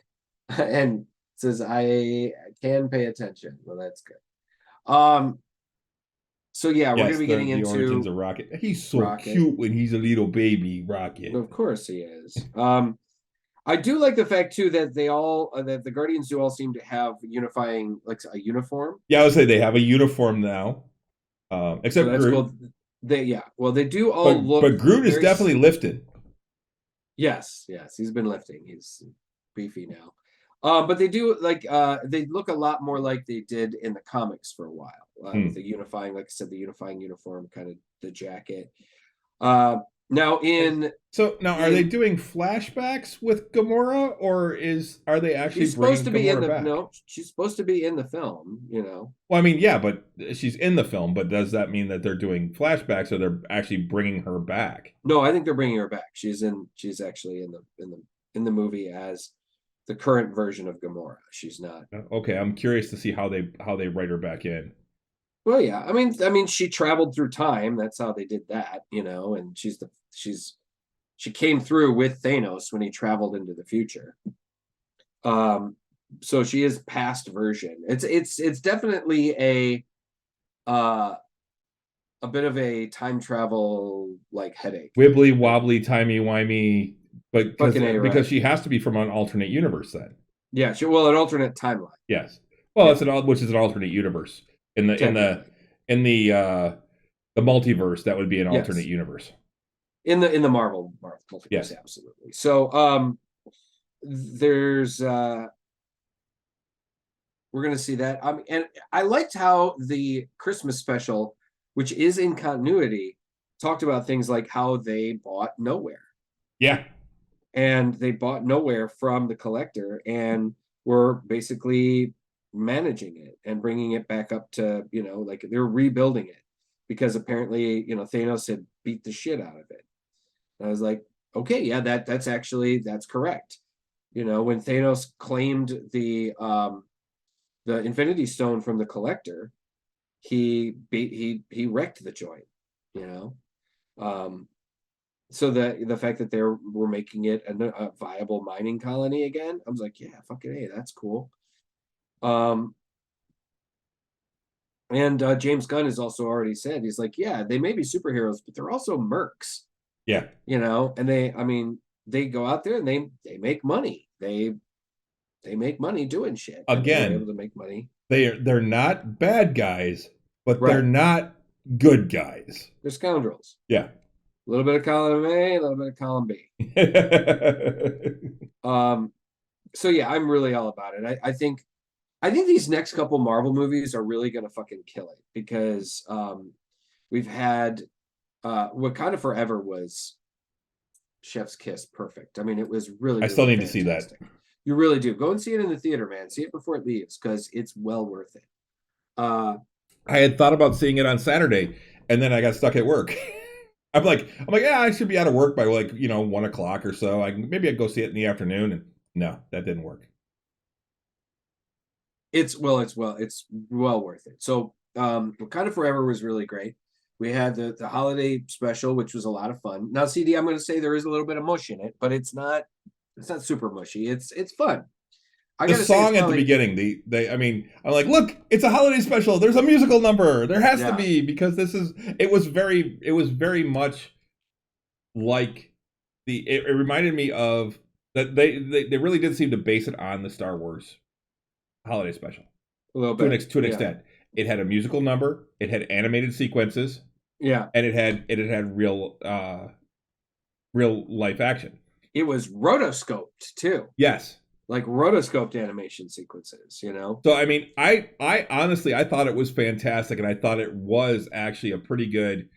B: and it says I can pay attention. Well, that's good. So yeah, we're gonna be getting into the
C: origins of Rocket. He's so cute when he's a little baby Rocket.
B: Of course he is. I do like the fact too that that the Guardians do all seem to have unifying, like a uniform.
C: Yeah, I would say they have a uniform now, except
B: so
C: Groot.
B: Cool. They do all look.
C: But Groot is definitely lifted.
B: Yes, he's been lifting. He's beefy now. But they do they look a lot more like they did in the comics for a while. With the unifying, like I said, the unifying uniform, kind of the jacket. Now Now
C: So now, are they doing flashbacks with Gamora, or are they actually
B: she's supposed to be in
C: Gamora
B: the
C: back?
B: no, she's supposed to be in the film, you know.
C: Well, I mean, yeah, but she's in the film. But does that mean that they're doing flashbacks, or they're actually bringing her back?
B: No, I think they're bringing her back. She's actually in the movie as the current version of Gamora. She's not.
C: Okay, I'm curious to see how they write her back in.
B: Well, yeah. I mean, she traveled through time. That's how they did that, you know. And she came through with Thanos when he traveled into the future. So she is past version. It's definitely a bit of a time travel like headache.
C: Wibbly wobbly, timey wimey, but because
B: right.
C: she has to be from an alternate universe then.
B: Yeah, an alternate timeline.
C: Yes. Well, which is an alternate universe in the multiverse. That would be an alternate universe.
B: In the Marvel multiverse, yes, absolutely. So there's we're gonna see that. And I liked how the Christmas special, which is in continuity, talked about things like how they bought Nowhere.
C: Yeah.
B: And they bought Nowhere from the Collector and were basically managing it and bringing it back up to, you know, like they're rebuilding it because apparently, you know, Thanos had beat the shit out of it. And I was like, okay, yeah, that's correct. You know, when Thanos claimed the Infinity Stone from the Collector, he wrecked the joint, you know. So the fact that they were making it a viable mining colony again, I was like, yeah, fucking hey, that's cool. And James Gunn has also already said, he's like, yeah, they may be superheroes, but they're also mercs.
C: Yeah.
B: You know, and they go out there and they make money. They make money doing shit.
C: Again,
B: they're able to make money.
C: They're not bad guys, but they're not good guys.
B: They're scoundrels.
C: Yeah.
B: A little bit of column A, a little bit of column B. So yeah, I'm really all about it. I think these next couple Marvel movies are really gonna fucking kill it because we've had Wakanda Forever was chef's kiss perfect. I mean, it was really,
C: I still need
B: fantastic.
C: To see that.
B: You really do. Go and see it in the theater, man. See it before it leaves because it's well worth it.
C: I had thought about seeing it on Saturday, and then I got stuck at work. I'm like, yeah, I should be out of work by 1 o'clock or so. Maybe I'd go see it in the afternoon, and no, that didn't work.
B: It's well worth it. So, Wakanda Forever was really great. We had the holiday special, which was a lot of fun. Now, CD, I'm going to say there is a little bit of mush in it, but it's not super mushy. It's fun.
C: The song at the beginning, I'm like, look, it's a holiday special. There's a musical number. There has to be, because it was very much like it reminded me of that they really did seem to base it on the Star Wars holiday special.
B: A little bit.
C: To an extent. It had a musical number, it had animated sequences.
B: Yeah.
C: And it had real life action.
B: It was rotoscoped too.
C: Yes.
B: Like rotoscoped animation sequences, you know?
C: So, I mean, I honestly, I thought it was fantastic, and I thought it was actually a pretty good,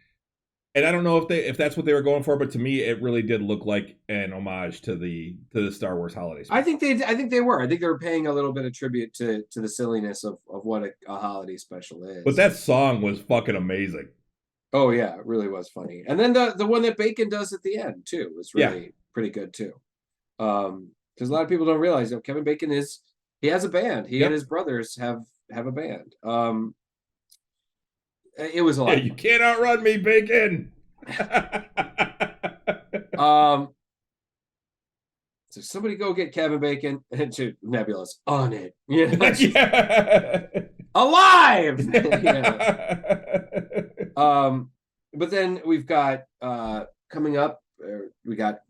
C: and I don't know if that's what they were going for, but to me, it really did look like an homage to the Star Wars holiday special.
B: I think they were. I think they were paying a little bit of tribute to the silliness of what a holiday special is.
C: But that song was fucking amazing.
B: Oh, yeah, it really was funny. And then the one that Bacon does at the end, too, was really pretty good, too. Because a lot of people don't realize that Kevin Bacon he has a band. He and his brothers have a band. It was a lot.
C: You can't outrun me, Bacon.
B: So somebody go get Kevin Bacon and to Nebula's on it. You know? Alive. But then we've got coming up. We got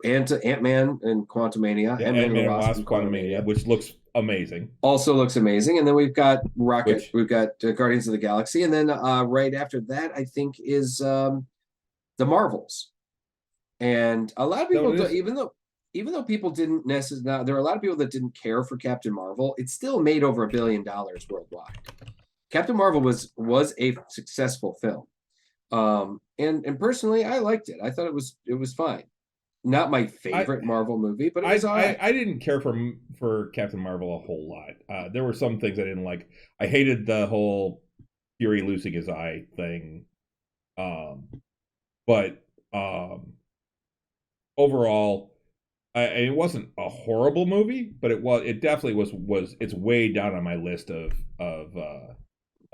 B: Ant-Man and Quantumania.
C: Ant-Man and Wasp Quantumania, which looks amazing.
B: Also looks amazing. And then we've got Rocket. We've got Guardians of the Galaxy. And then right after that, I think, is the Marvels. And a lot of people, even though people didn't necessarily, there are a lot of people that didn't care for Captain Marvel. It still made over $1 billion worldwide. Captain Marvel was a successful film. And personally, I liked it. I thought it was fine. Not my
C: I
B: favorite Marvel movie, but it
C: I
B: was all
C: I,
B: right.
C: I didn't care for Captain Marvel a whole lot. There were some things I didn't like. I hated the whole Fury losing his eye thing. Um, but overall, it wasn't a horrible movie, but it definitely was it's way down on my list of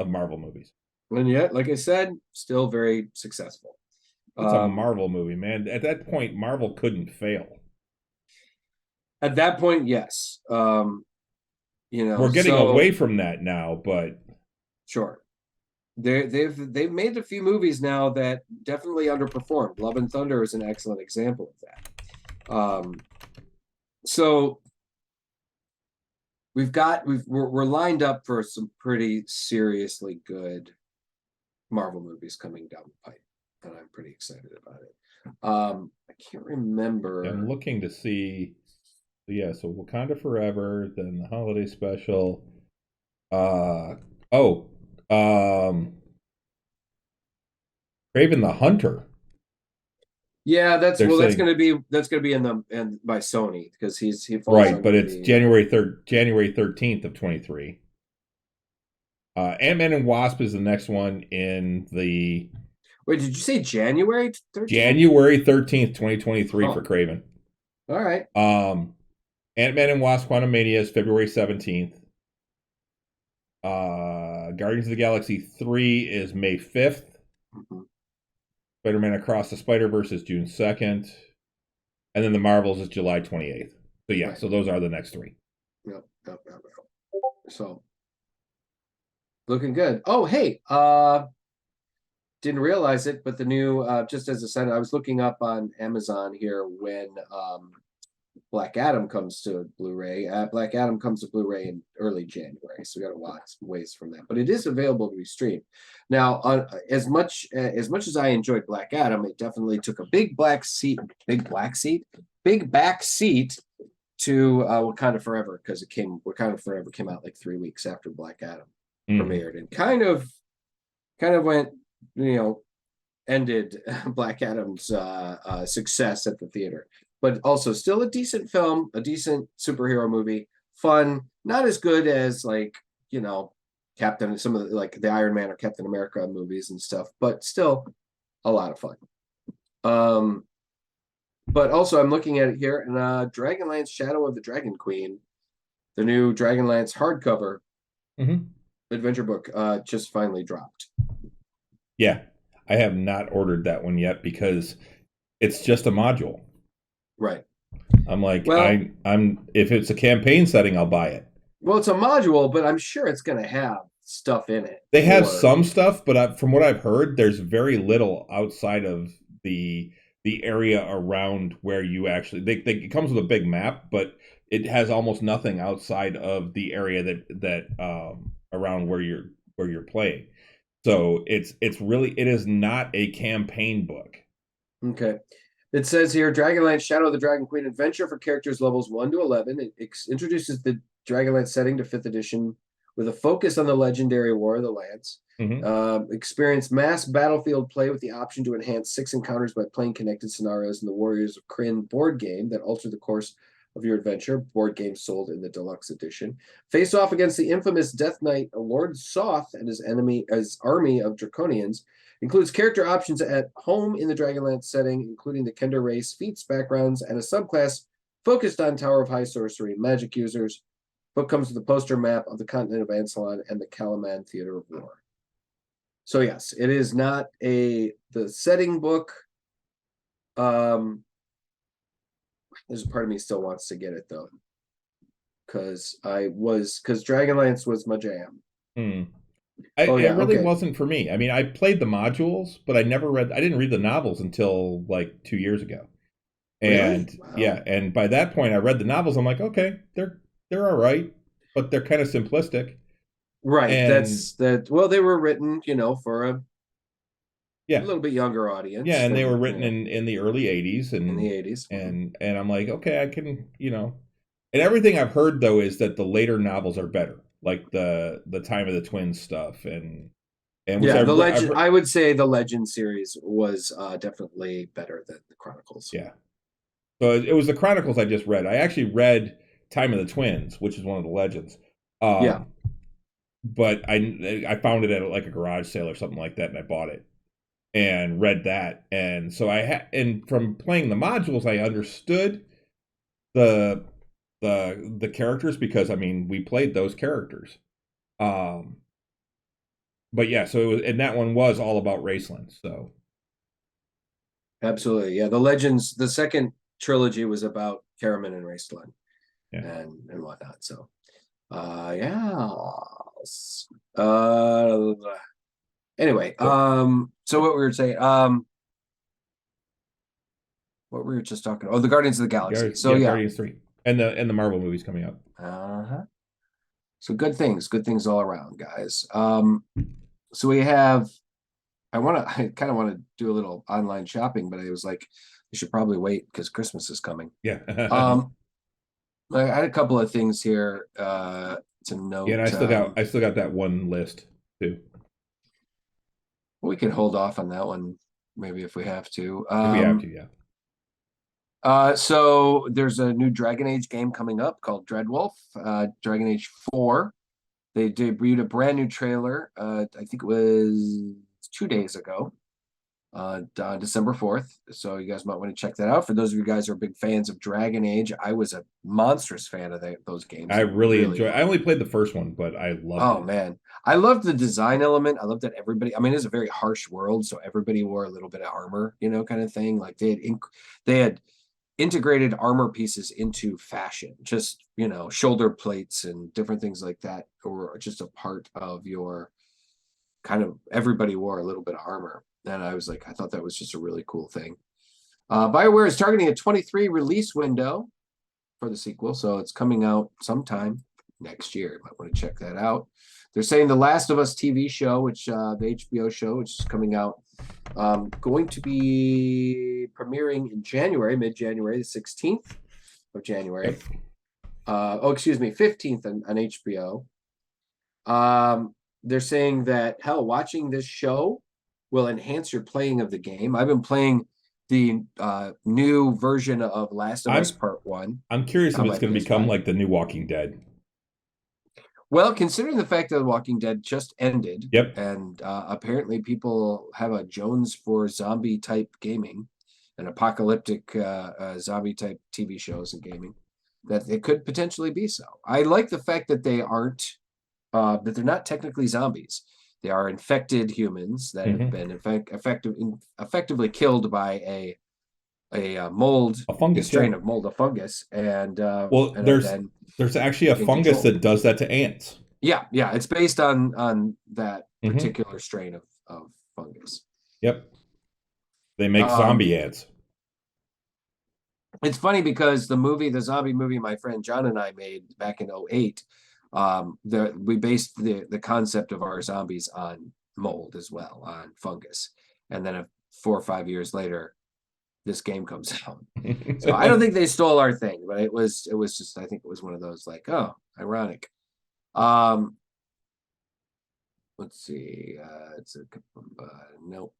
C: Marvel movies.
B: And yet, like I said, still very successful.
C: It's a
B: Um,
C: Marvel movie, man. At that point, Marvel couldn't fail.
B: at that point, yes.
C: We're getting
B: So
C: away from that now, but
B: sure. They've made a few movies now that definitely underperformed. Love and Thunder is an excellent example of that. So we're lined up for some pretty seriously good Marvel movies coming down the pipe, and I'm pretty excited about it. I can't remember.
C: I'm looking to see. Yeah, so Wakanda Forever, then the holiday special. Uh oh, Craven the Hunter.
B: Yeah,
C: They're saying
B: that's gonna be in the and by Sony because he falls
C: right, but
B: under
C: it's
B: the
C: January 13th of 23. Ant-Man and Wasp is the next one in the
B: Wait, did you say January 13th?
C: January 13th, 2023 for
B: Oh,
C: Craven.
B: all right.
C: Ant-Man and Wasp Quantumania is February 17th. Guardians of the Galaxy 3 is May 5th.
B: Mhm.
C: Spider-Man Across the Spider-Verse is June 2nd. And then the Marvels is July 28th. So yeah,
B: Right.
C: so those are the next three.
B: Yep. So looking good. Oh, hey, didn't realize it, but the new just as a side, I was looking up on Amazon here when Black Adam comes to Blu-ray. Black Adam comes to Blu-ray in early January, so we got a watch ways from that. But it is available to be streamed. Now, as I enjoyed Black Adam, it definitely took a big back seat to Wakanda Forever because Wakanda Forever came out like 3 weeks after Black Adam premiered, and kind of went, ended Black Adam's success at the theater. But also still a decent film, a decent superhero movie, fun, not as good as like, some of like the Iron Man or Captain America movies and stuff, but still a lot of fun. But also I'm looking at it here, and Dragonlance Shadow of the Dragon Queen, the new Dragonlance hardcover adventure book, just finally dropped.
C: Yeah, I have not ordered that one yet because it's just a module.
B: Right.
C: I'm like,
B: well,
C: I'm if it's a campaign setting, I'll buy it.
B: Well, it's a module, but I'm sure it's going to have stuff in it.
C: They have some stuff, but from what I've heard, there's very little outside of the area around where you actually. It comes with a big map, but it has almost nothing outside of the area that around where you're playing. So it is not a campaign book.
B: Okay. It says here, Dragonlance Shadow of the Dragon Queen adventure for characters levels 1 to 11. It introduces the Dragonlance setting to 5th edition with a focus on the legendary War of the Lance. Experience mass battlefield play with the option to enhance 6 encounters by playing connected scenarios in the Warriors of Krynn board game that alter the course of your adventure. Board game sold in the deluxe edition. Face off against the infamous Death Knight Lord Soth and his army of Draconians. Includes character options at home in the Dragonlance setting, including the Kender race, feats, backgrounds, and a subclass focused on Tower of High Sorcery magic users. Book comes with a poster map of the continent of Ansalon and the Kalaman Theater of War. So yes, it is not the setting book. There's a part of me still wants to get it though, because Dragonlance was my jam.
C: It really wasn't for me. I mean, I played the modules, but I didn't read the novels until like 2 years ago. And
B: really? Wow.
C: Yeah, and by that point I read the novels. I'm like, okay, they're all right, but they're kind of simplistic.
B: Right.
C: And
B: well, they were written, for a
C: yeah,
B: little bit younger audience.
C: Yeah, and they were written in the early 80s and
B: in the 80s.
C: And I'm like, okay, I can, and everything I've heard though is that the later novels are better, like the Time of the Twins stuff and and
B: Yeah, the Legend. I would say the Legend series was definitely better than the Chronicles.
C: Yeah. So it was the Chronicles I just read. I actually read Time of the Twins, which is one of the Legends.
B: Yeah.
C: But I found it at like a garage sale or something like that, and I bought it and read that. And so and from playing the modules, I understood the characters because I mean we played those characters. But yeah, so it was, and that one was all about Raceland. So
B: absolutely, yeah. The Legends, the second trilogy was about Karaman and Raceland,
C: yeah.
B: and whatnot. So, yeah. Anyway, so what we were saying, what we were just talking about, the Guardians of the Galaxy. So yeah,
C: Guardians 3 and the Marvel movies coming up.
B: So good things all around, guys. So we have. I kind of want to do a little online shopping, but I was like, we should probably wait because Christmas is coming.
C: Yeah.
B: I had a couple of things here to note.
C: Yeah, and I still got that one list too.
B: We can hold off on that one, maybe if we have to.
C: If we have to, yeah.
B: So there's a new Dragon Age game coming up called Dreadwolf, Dragon Age 4. They debuted a brand new trailer. I think it was 2 days ago, on December 4th. So you guys might want to check that out. For those of you guys who are big fans of Dragon Age, I was a monstrous fan of those games.
C: I really enjoy. I only played the first one, but I loved it.
B: Oh man, I loved the design element. I loved that everybody. I mean, it's a very harsh world, so everybody wore a little bit of armor, kind of thing. Like they had integrated armor pieces into fashion, just shoulder plates and different things like that, or just a part of your kind of. Everybody wore a little bit of armor, and I thought that was just a really cool thing. BioWare is targeting a 23 release window for the sequel, so it's coming out sometime next year. You might want to check that out. They're saying the Last of Us TV show, which the HBO show, which is coming out, going to be premiering in January, mid-January, the 16th of January. 15th on HBO. They're saying that, watching this show will enhance your playing of the game. I've been playing the new version of Last of Us Part 1.
C: I'm curious if it's going to become like the new Walking Dead.
B: Well, considering the fact that The Walking Dead just ended,
C: yep,
B: and apparently people have a Jones for zombie type gaming and apocalyptic zombie type TV shows and gaming, that it could potentially be so. I like the fact that they aren't, that they're not technically zombies. They are infected humans that have been effectively killed by a mold,
C: a fungus,
B: strain of mold, a fungus, and
C: there's actually a fungus that does that to ants.
B: Yeah, it's based on that particular strain of fungus.
C: Yep, they make zombie ants.
B: It's funny because the zombie movie my friend John and I made back in 2008, we based the concept of our zombies on mold as well, on fungus, and then 4 or 5 years later, this game comes out. So I don't think they stole our thing, but it was just, I think it was one of those like, oh, ironic. Let's see. It's a nope.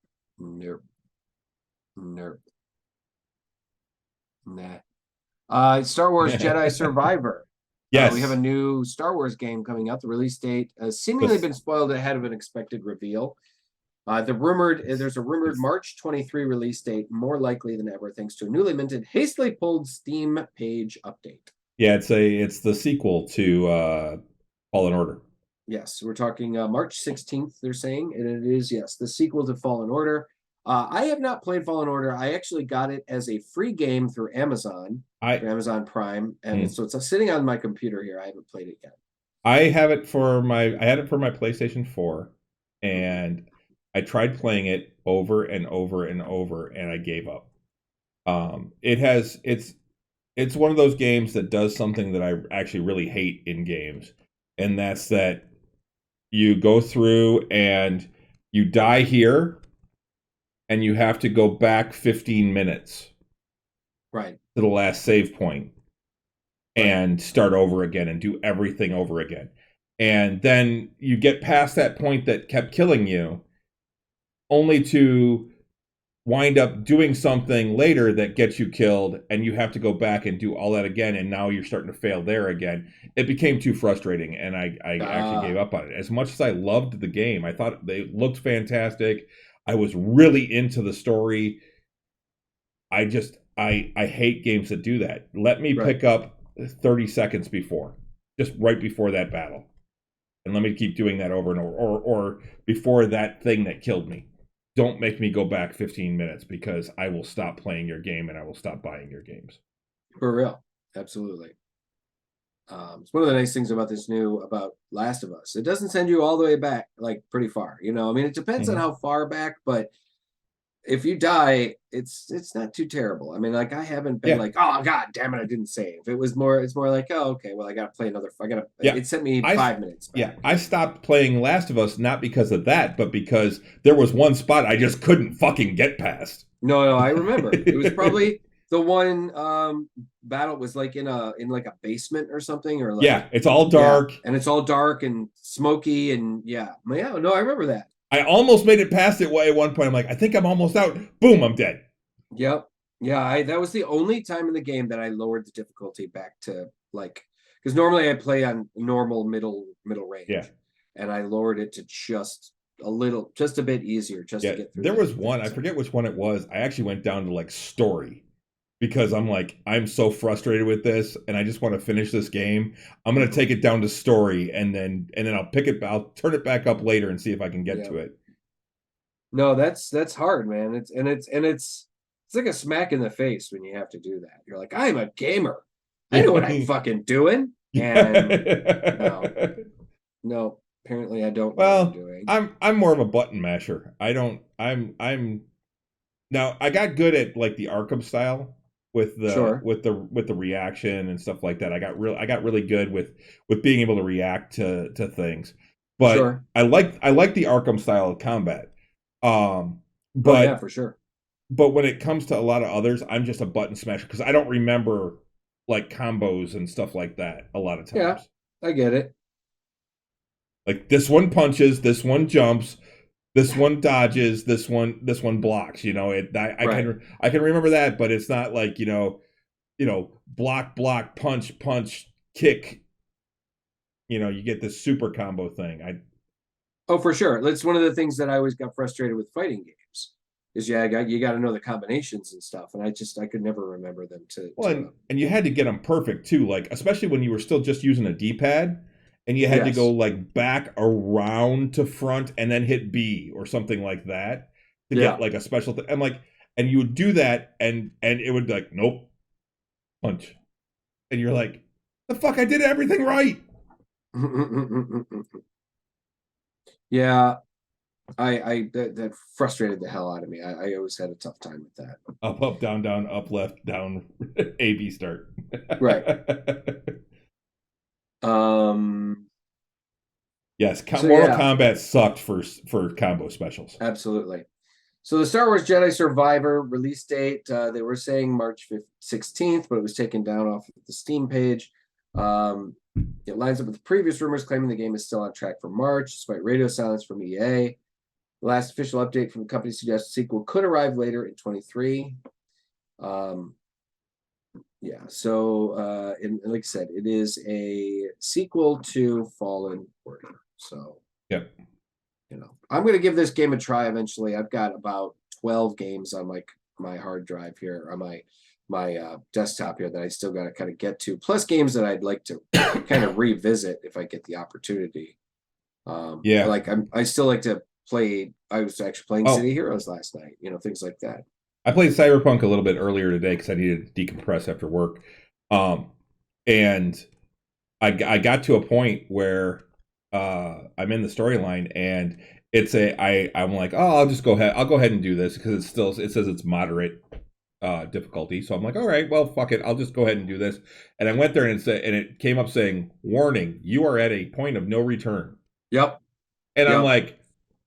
B: Nah. Star Wars Jedi Survivor.
C: Yes.
B: We have a new Star Wars game coming out. The release date has seemingly been spoiled ahead of an expected reveal. There's a rumored March 23 release date, more likely than ever, thanks to a newly minted, hastily pulled Steam page update.
C: Yeah, it's the sequel to Fallen Order.
B: Yes, we're talking March 16th, they're saying, and it is, yes, the sequel to Fallen Order. I have not played Fallen Order. I actually got it as a free game through Amazon, Amazon Prime, and so it's sitting on my computer here. I haven't played it yet. I had it for my PlayStation 4, and I tried playing it over and over and over, and I gave up.
C: It's one of those games that does something that I actually really hate in games, and that's that you go through and you die here, and you have to go back 15 minutes,
B: right,
C: to the last save point, and start over again and do everything over again. And then you get past that point that kept killing you, only to wind up doing something later that gets you killed, and you have to go back and do all that again, and now you're starting to fail there again. It became too frustrating, and I actually gave up on it. As much as I loved the game, I thought they looked fantastic. I was really into the story. I hate games that do that. Let me pick up 30 seconds before, just right before that battle, and let me keep doing that over and over, or before that thing that killed me. Don't make me go back 15 minutes, because I will stop playing your game and I will stop buying your games.
B: For real. Absolutely. It's one of the nice things about about Last of Us. It doesn't send you all the way back, like pretty far. I mean, it depends on how far back, but if you die, it's not too terrible. I mean, like, I haven't been like, oh god damn it, I didn't save. It's more like, oh, okay, well, I gotta play another. It sent me 5 minutes back.
C: Yeah, I stopped playing Last of Us not because of that, but because there was one spot I just couldn't fucking get past.
B: No, I remember. It was probably the one battle was like in like a basement or something, or like,
C: it's all dark,
B: and it's all dark and smoky, and no, I remember that.
C: I almost made it past it at one point. I'm like, I think I'm almost out. Boom, I'm dead.
B: Yep. Yeah, that was the only time in the game that I lowered the difficulty back to, like, because normally I play on normal middle range.
C: Yeah.
B: And I lowered it to just a bit easier, just to get through.
C: There was one, I forget which one it was. I actually went down to like story, because I'm like, I'm so frustrated with this, and I just want to finish this game. I'm gonna take it down to story, and then I'll turn it back up later and see if I can get to it.
B: No, that's hard, man. It's like a smack in the face when you have to do that. You're like, I'm a gamer. I know what I'm fucking doing. And no, apparently I don't know what I'm doing.
C: I'm more of a button masher. Now I got good at like the Arkham style with the reaction and stuff like that. I got really good with being able to react to things. But I like the Arkham style of combat. But
B: yeah, for sure.
C: But when it comes to a lot of others, I'm just a button smasher, because I don't remember like combos and stuff like that a lot of times.
B: Yeah, I get it.
C: Like, this one punches, this one jumps, this one dodges, this one blocks. I can remember that, but it's not like block, punch, kick. You get this super combo thing.
B: Oh, for sure. That's one of the things that I always got frustrated with fighting games. Is you got to know the combinations and stuff, and I could never remember them
C: and you had to get them perfect too, like especially when you were still just using a D-pad, and you had to go like back around to front and then hit B or something like that to get like a special thing. And you would do that, and it would like, nope, punch, and you're like, the fuck, I did everything right.
B: Yeah. That frustrated the hell out of me. I always had a tough time with that.
C: Up, down, up, left, down, A, B, start.
B: Right.
C: Yes, Mortal Kombat sucked for combo specials.
B: Absolutely. So the Star Wars Jedi Survivor release date, they were saying March 16th, but it was taken down off of the Steam page. It lines up with the previous rumors claiming the game is still on track for March, despite radio silence from EA. The last official update from the company suggests a sequel could arrive later in 23. So like I said, it is a sequel to Fallen Order. So I'm going to give this game a try eventually. I've got about 12 games on my hard drive here, on my desktop here, that I still got to kind of get to, plus games that I'd like to kind of revisit if I get the opportunity. I still like to play. I was actually playing City Heroes last night, things like that.
C: I played Cyberpunk a little bit earlier today because I needed to decompress after work. And I got to a point where I'm in the storyline, and I'm like, oh, I'll go ahead and do this, because it says it's moderate difficulty. So I'm like, all right, well, fuck it, I'll just go ahead and do this. And I went there, and it came up saying, warning, you are at a point of no return.
B: Yep.
C: And I'm like,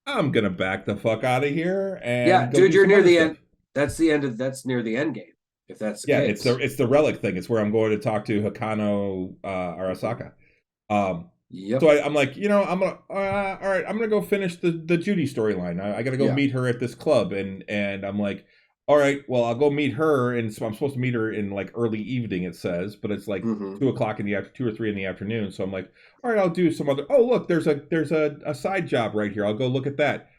C: I'm gonna back the fuck out of here. And
B: dude, you're near the end. That's near the end game. If that's the case.
C: It's the relic thing. It's where I'm going to talk to Hakano Arasaka.
B: Yep.
C: So I'm like, I'm gonna all right, I'm gonna go finish the Judy storyline. I gotta go
B: Yeah.
C: meet her at this club, and I'm like, all right, well, I'll go meet her, and so I'm supposed to meet her in like early evening, it says, but it's like
B: Mm-hmm.
C: 2 o'clock in the after 2 or 3 in the afternoon. So I'm like, all right, I'll do some other. Oh, look, there's a side job right here. I'll go look at that.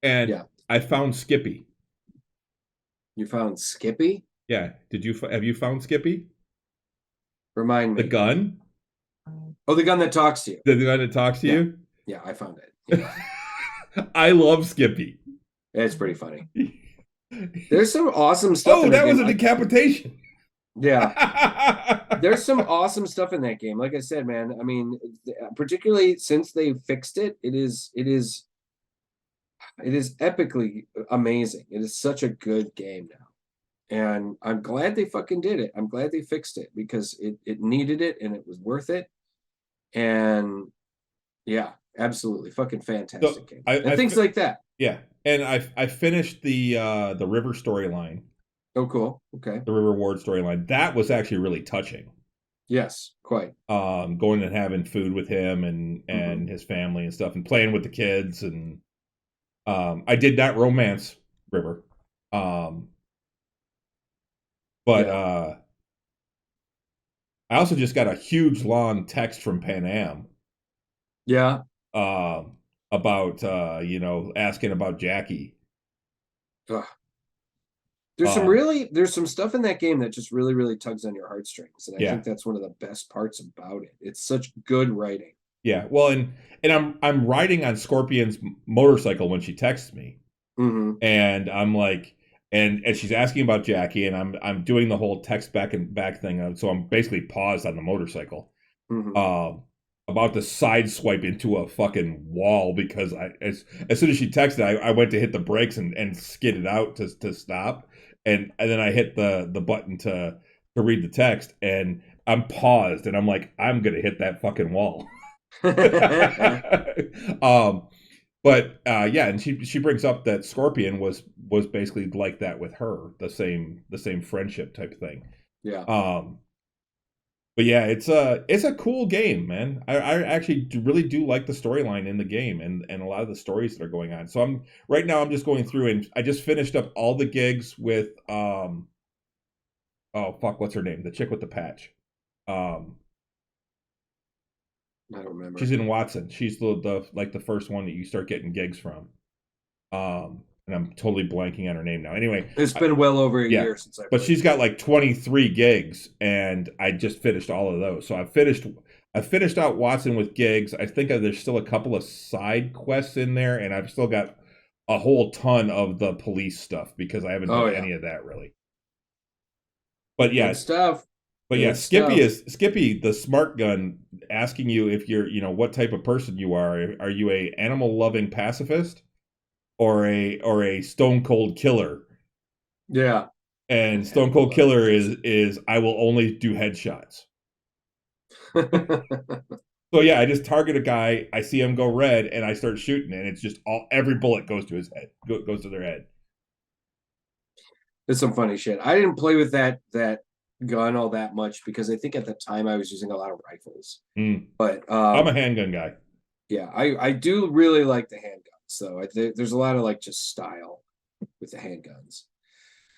C: And
B: Yeah.
C: I found Skippy.
B: You found Skippy?
C: Yeah, have you found Skippy?
B: Remind
C: The
B: me.
C: gun?
B: Oh, the gun that talks to you.
C: The gun that talks to
B: Yeah.
C: you?
B: Yeah, I found it. Yeah.
C: I love Skippy.
B: It's pretty funny. There's some awesome stuff
C: Oh,
B: in that
C: that
B: game.
C: was a decapitation.
B: Yeah. There's some awesome stuff in that game. Like I said, man, I mean, particularly since they fixed it, it is epically amazing. It is such a good game now. And I'm glad they fucking did it. I'm glad they fixed it because it needed it and it was worth it. And yeah, absolutely fucking fantastic game. And things like that.
C: Yeah. And I finished the River storyline.
B: Oh, cool. Okay.
C: The River Ward storyline. That was actually really touching.
B: Yes, quite.
C: Going and having food with him and his family and stuff, and playing with the kids, and I did not romance River. But I also just got a huge long text from Pan Am.
B: Yeah.
C: About asking about Jackie.
B: Ugh. There's some stuff in that game that just really, really tugs on your heartstrings. And I think that's one of the best parts about it. It's such good writing.
C: Yeah. Well, and I'm riding on Scorpion's motorcycle when she texts me.
B: Mm-hmm.
C: And I'm like, and she's asking about Jackie, and I'm doing the whole text back and back thing. So I'm basically paused on the motorcycle.
B: Mm-hmm.
C: About to side swipe into a fucking wall because as soon as she texted, I went to hit the brakes and skidded out to stop, and then I hit the button to read the text, and I'm paused, and I'm like, I'm gonna hit that fucking wall. But yeah, and she brings up that Scorpion was basically like that with her, the same friendship type thing.
B: Yeah.
C: But yeah, it's a cool game, man. I actually really do like the storyline in the game and a lot of the stories that are going on. So right now I'm just going through, and I just finished up all the gigs with oh fuck, what's her name? The chick with the patch.
B: I don't remember.
C: She's in Watson. She's the like the first one that you start getting gigs from. And I'm totally blanking on her name now. Anyway,
B: it's been well over a year since I.
C: But she's got like 23 gigs, and I just finished all of those. So I finished out Watson with gigs. I think there's still a couple of side quests in there, and I've still got a whole ton of the police stuff because I haven't done any of that really. But yeah,
B: good stuff.
C: But yeah, Skippy, the smart gun, asking you if you're, what type of person you are. Are you a animal loving pacifist, or a stone cold killer?
B: Yeah.
C: And Stone Cold Killer is I will only do headshots. So yeah, I just target a guy, I see him go red, and I start shooting, and it's just every bullet goes to his head, goes to their head.
B: It's some funny shit. I didn't play with that gun all that much because I think at the time I was using a lot of rifles. But
C: I'm a handgun guy.
B: Yeah, I do really like the handguns. So there's a lot of like just style with the handguns.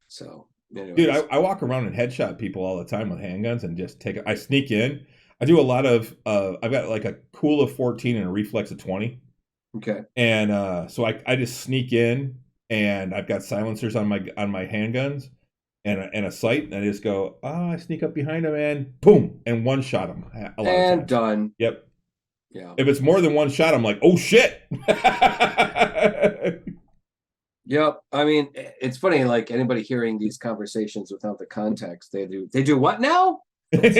B: So anyways.
C: Dude, I walk around and headshot people all the time with handguns and just I sneak in. I do a lot of I've got like a cool of 14 and a reflex of 20.
B: Okay.
C: And so I just sneak in, and I've got silencers on my handguns and a sight, and I just go, I sneak up behind him and boom, and one shot him.
B: And done.
C: Yep.
B: Yeah.
C: If it's more than one shot, I'm like, oh shit.
B: Yep. I mean, it's funny, like anybody hearing these conversations without the context, they do what now? It's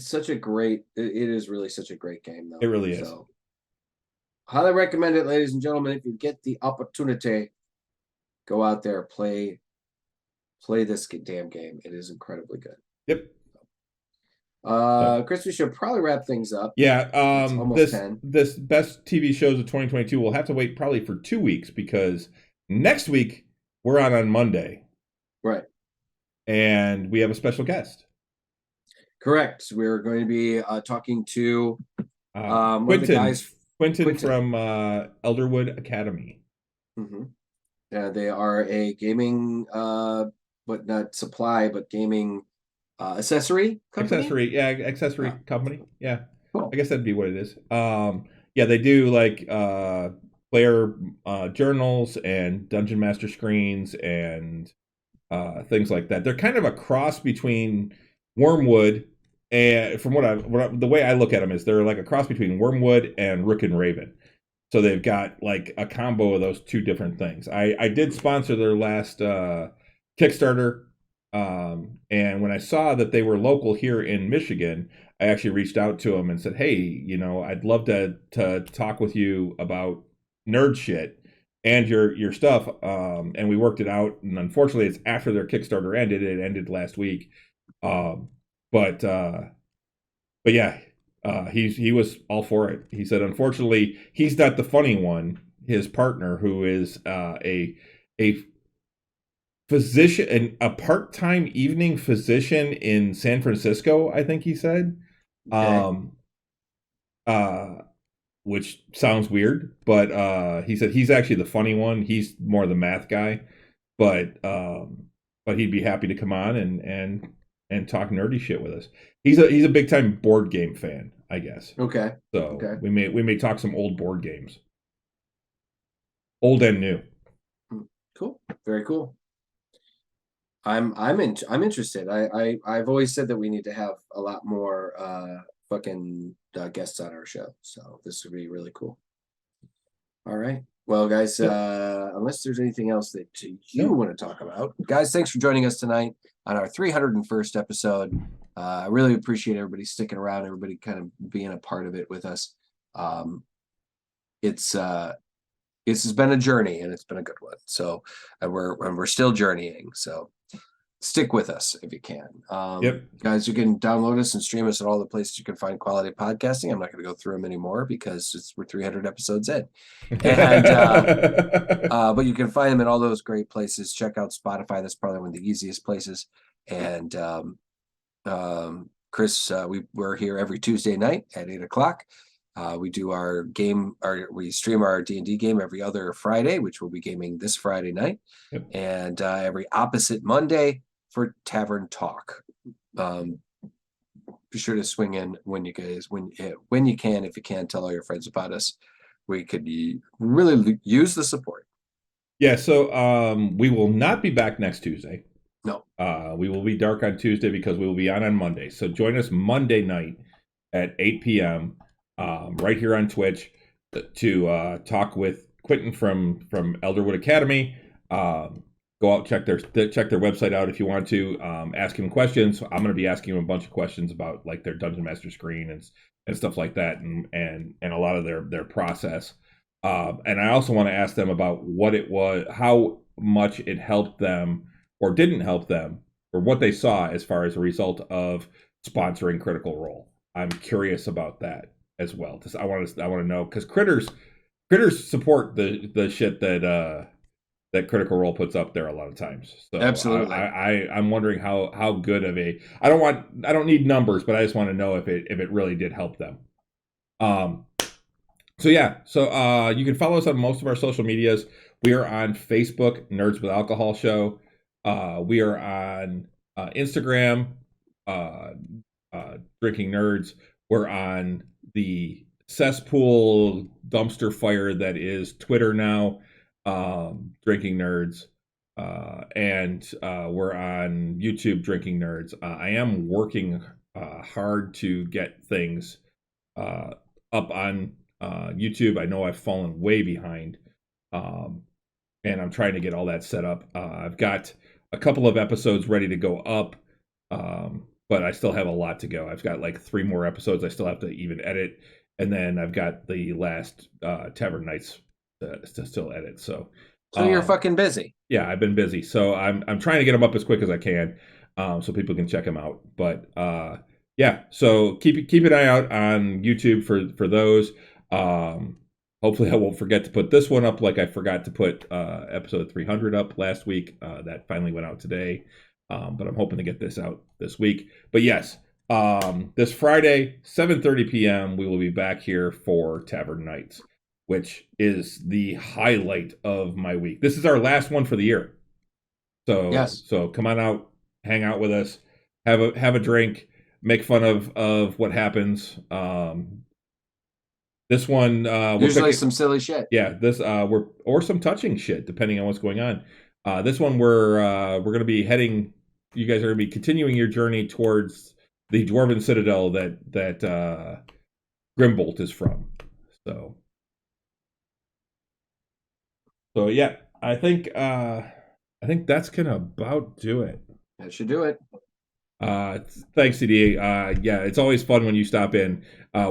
B: such a great, it is really such a great game though.
C: It really is.
B: So highly recommend it, ladies and gentlemen. If you get the opportunity, go out there, play this damn game. It is incredibly good.
C: Yep.
B: Chris, we should probably wrap things up.
C: Yeah.
B: Almost 10.
C: This best TV shows of 2022. We'll have to wait probably for 2 weeks because next week we're on Monday.
B: Right.
C: And we have a special guest.
B: Correct. We're going to be talking to one of the
C: Quentin,
B: guys.
C: Quentin from Elderwood Academy.
B: Mm-hmm. They are a gaming, but not supply, but gaming accessory company.
C: Accessory company. Yeah,
B: Cool.
C: I guess that'd be what it is. Yeah, they do like player journals and dungeon master screens and things like that. They're kind of a cross between Wormwood and, from the way I look at them, is they're like a cross between Wormwood and Rook and Raven. So they've got like a combo of those two different things. I did sponsor their last Kickstarter, and when I saw that they were local here in Michigan, I actually reached out to them and said, "Hey, I'd love to talk with you about nerd shit and your stuff." And we worked it out. And unfortunately, it's after their Kickstarter ended. It ended last week. But yeah, he was all for it. He said, unfortunately, he's not the funny one. His partner, who is a physician, and a part-time evening physician in San Francisco, I think he said.
B: Okay.
C: Which sounds weird, but he said he's actually the funny one. He's more the math guy, but he'd be happy to come on and talk nerdy shit with us. He's a big time board game fan, I guess.
B: Okay.
C: So
B: Okay.
C: we may talk some old board games, old and new.
B: Cool. Very cool. I'm interested. I've always said that we need to have a lot more fucking guests on our show. So this would be really cool. All right. Well, guys, unless there's anything else that you want to talk about, guys, thanks for joining us tonight on our 301st episode. I really appreciate everybody sticking around, everybody kind of being a part of it with us. This has been a journey, and it's been a good one. So we're still journeying. So stick with us if you can. Guys, you can download us and stream us at all the places you can find quality podcasting. I'm not going to go through them anymore because we're 300 episodes in. And but you can find them in all those great places. Check out Spotify. That's probably one of the easiest places. And Chris, we're here every Tuesday night at 8:00. We do we stream our D&D game every other Friday, which we'll be gaming this Friday night, and every opposite Monday for Tavern Talk. Be sure to swing in when you can. If you can, tell all your friends about us. We could really use the support.
C: Yeah, so we will not be back next Tuesday.
B: No.
C: We will be dark on Tuesday because we will be on Monday. So join us Monday night at 8 p.m. Right here on Twitch to talk with Quentin from Elderwood Academy. Go out, check their website out if you want to. Ask him questions. I'm going to be asking him a bunch of questions about like their Dungeon Master screen and stuff like that, and a lot of their process. And I also want to ask them about what it was, how much it helped them or didn't help them, or what they saw as far as a result of sponsoring Critical Role. I'm curious about that as well. I want to know, because critters support the shit that Critical Role puts up there a lot of times. So
B: absolutely,
C: I'm wondering how good of a, I don't need numbers, but I just want to know if it really did help them. So you can follow us on most of our social medias. We are on Facebook, Nerds with Alcohol Show. We are on Instagram, Drinking Nerds. We're on the cesspool dumpster fire that is Twitter now, Drinking Nerds. And we're on YouTube, Drinking Nerds. I am working hard to get things up on YouTube. I know I've fallen way behind, and I'm trying to get all that set up. I've got a couple of episodes ready to go up, but I still have a lot to go. I've got like 3 more episodes I still have to even edit, and then I've got the last Tavern Nights to still edit. So
B: you're fucking busy.
C: Yeah, I've been busy. So I'm trying to get them up as quick as I can, so people can check them out. But yeah, so keep an eye out on YouTube for those. Hopefully I won't forget to put this one up like I forgot to put episode 300 up last week. That finally went out today, but I'm hoping to get this out this week. But yes, This Friday, 7:30 p.m., we will be back here for Tavern Nights, which is the highlight of my week. This is our last one for the year. So
B: Yes.
C: So come on out, hang out with us, have a drink, make fun of what happens. This one
B: Usually some silly shit.
C: Yeah, this or some touching shit depending on what's going on. This one we're going to be heading. You guys are going to be continuing your journey towards the Dwarven Citadel that Grimbolt is from. So yeah, I think that's gonna about do it.
B: That should do it.
C: Thanks, CD. Yeah, it's always fun when you stop in.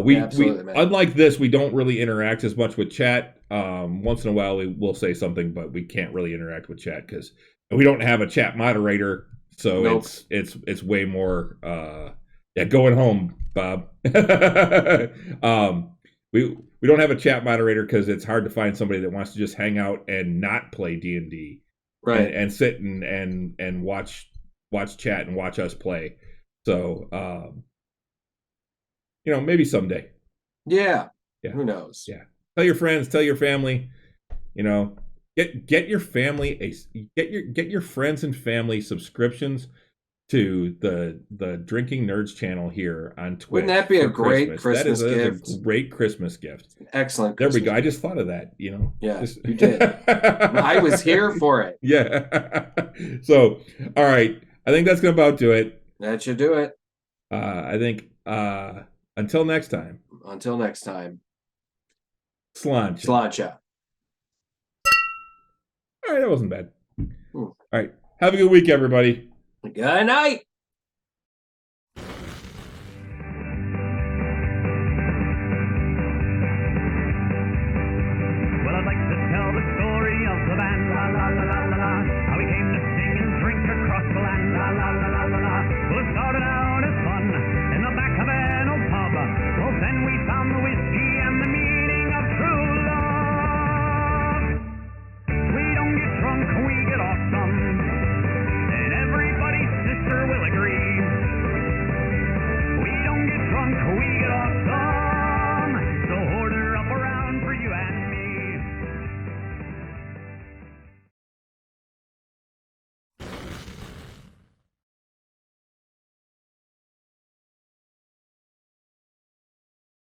C: We
B: man.
C: Unlike this, we don't really interact as much with chat. Once in a while, we will say something, but we can't really interact with chat because we don't have a chat moderator. So
B: Nope.
C: it's way more. Yeah, going home, Bob. We don't have a chat moderator because it's hard to find somebody that wants to just hang out and not play D&D,
B: right?
C: And sit and watch chat and watch us play. So maybe someday.
B: Yeah. Who knows?
C: Yeah. Tell your friends, tell your family. Get your family get your friends and family subscriptions to the Drinking Nerds channel here on Twitch.
B: Wouldn't that be a great Christmas gift?
C: A great Christmas gift.
B: Excellent.
C: There we go. I just thought of that. You
B: did. I was here for it.
C: Yeah. So, all right. I think that's gonna about do it.
B: That should do it.
C: I think until next time.
B: Until next time.
C: Slancha. All right, that wasn't bad. All right. Have a good week, everybody.
B: Good night.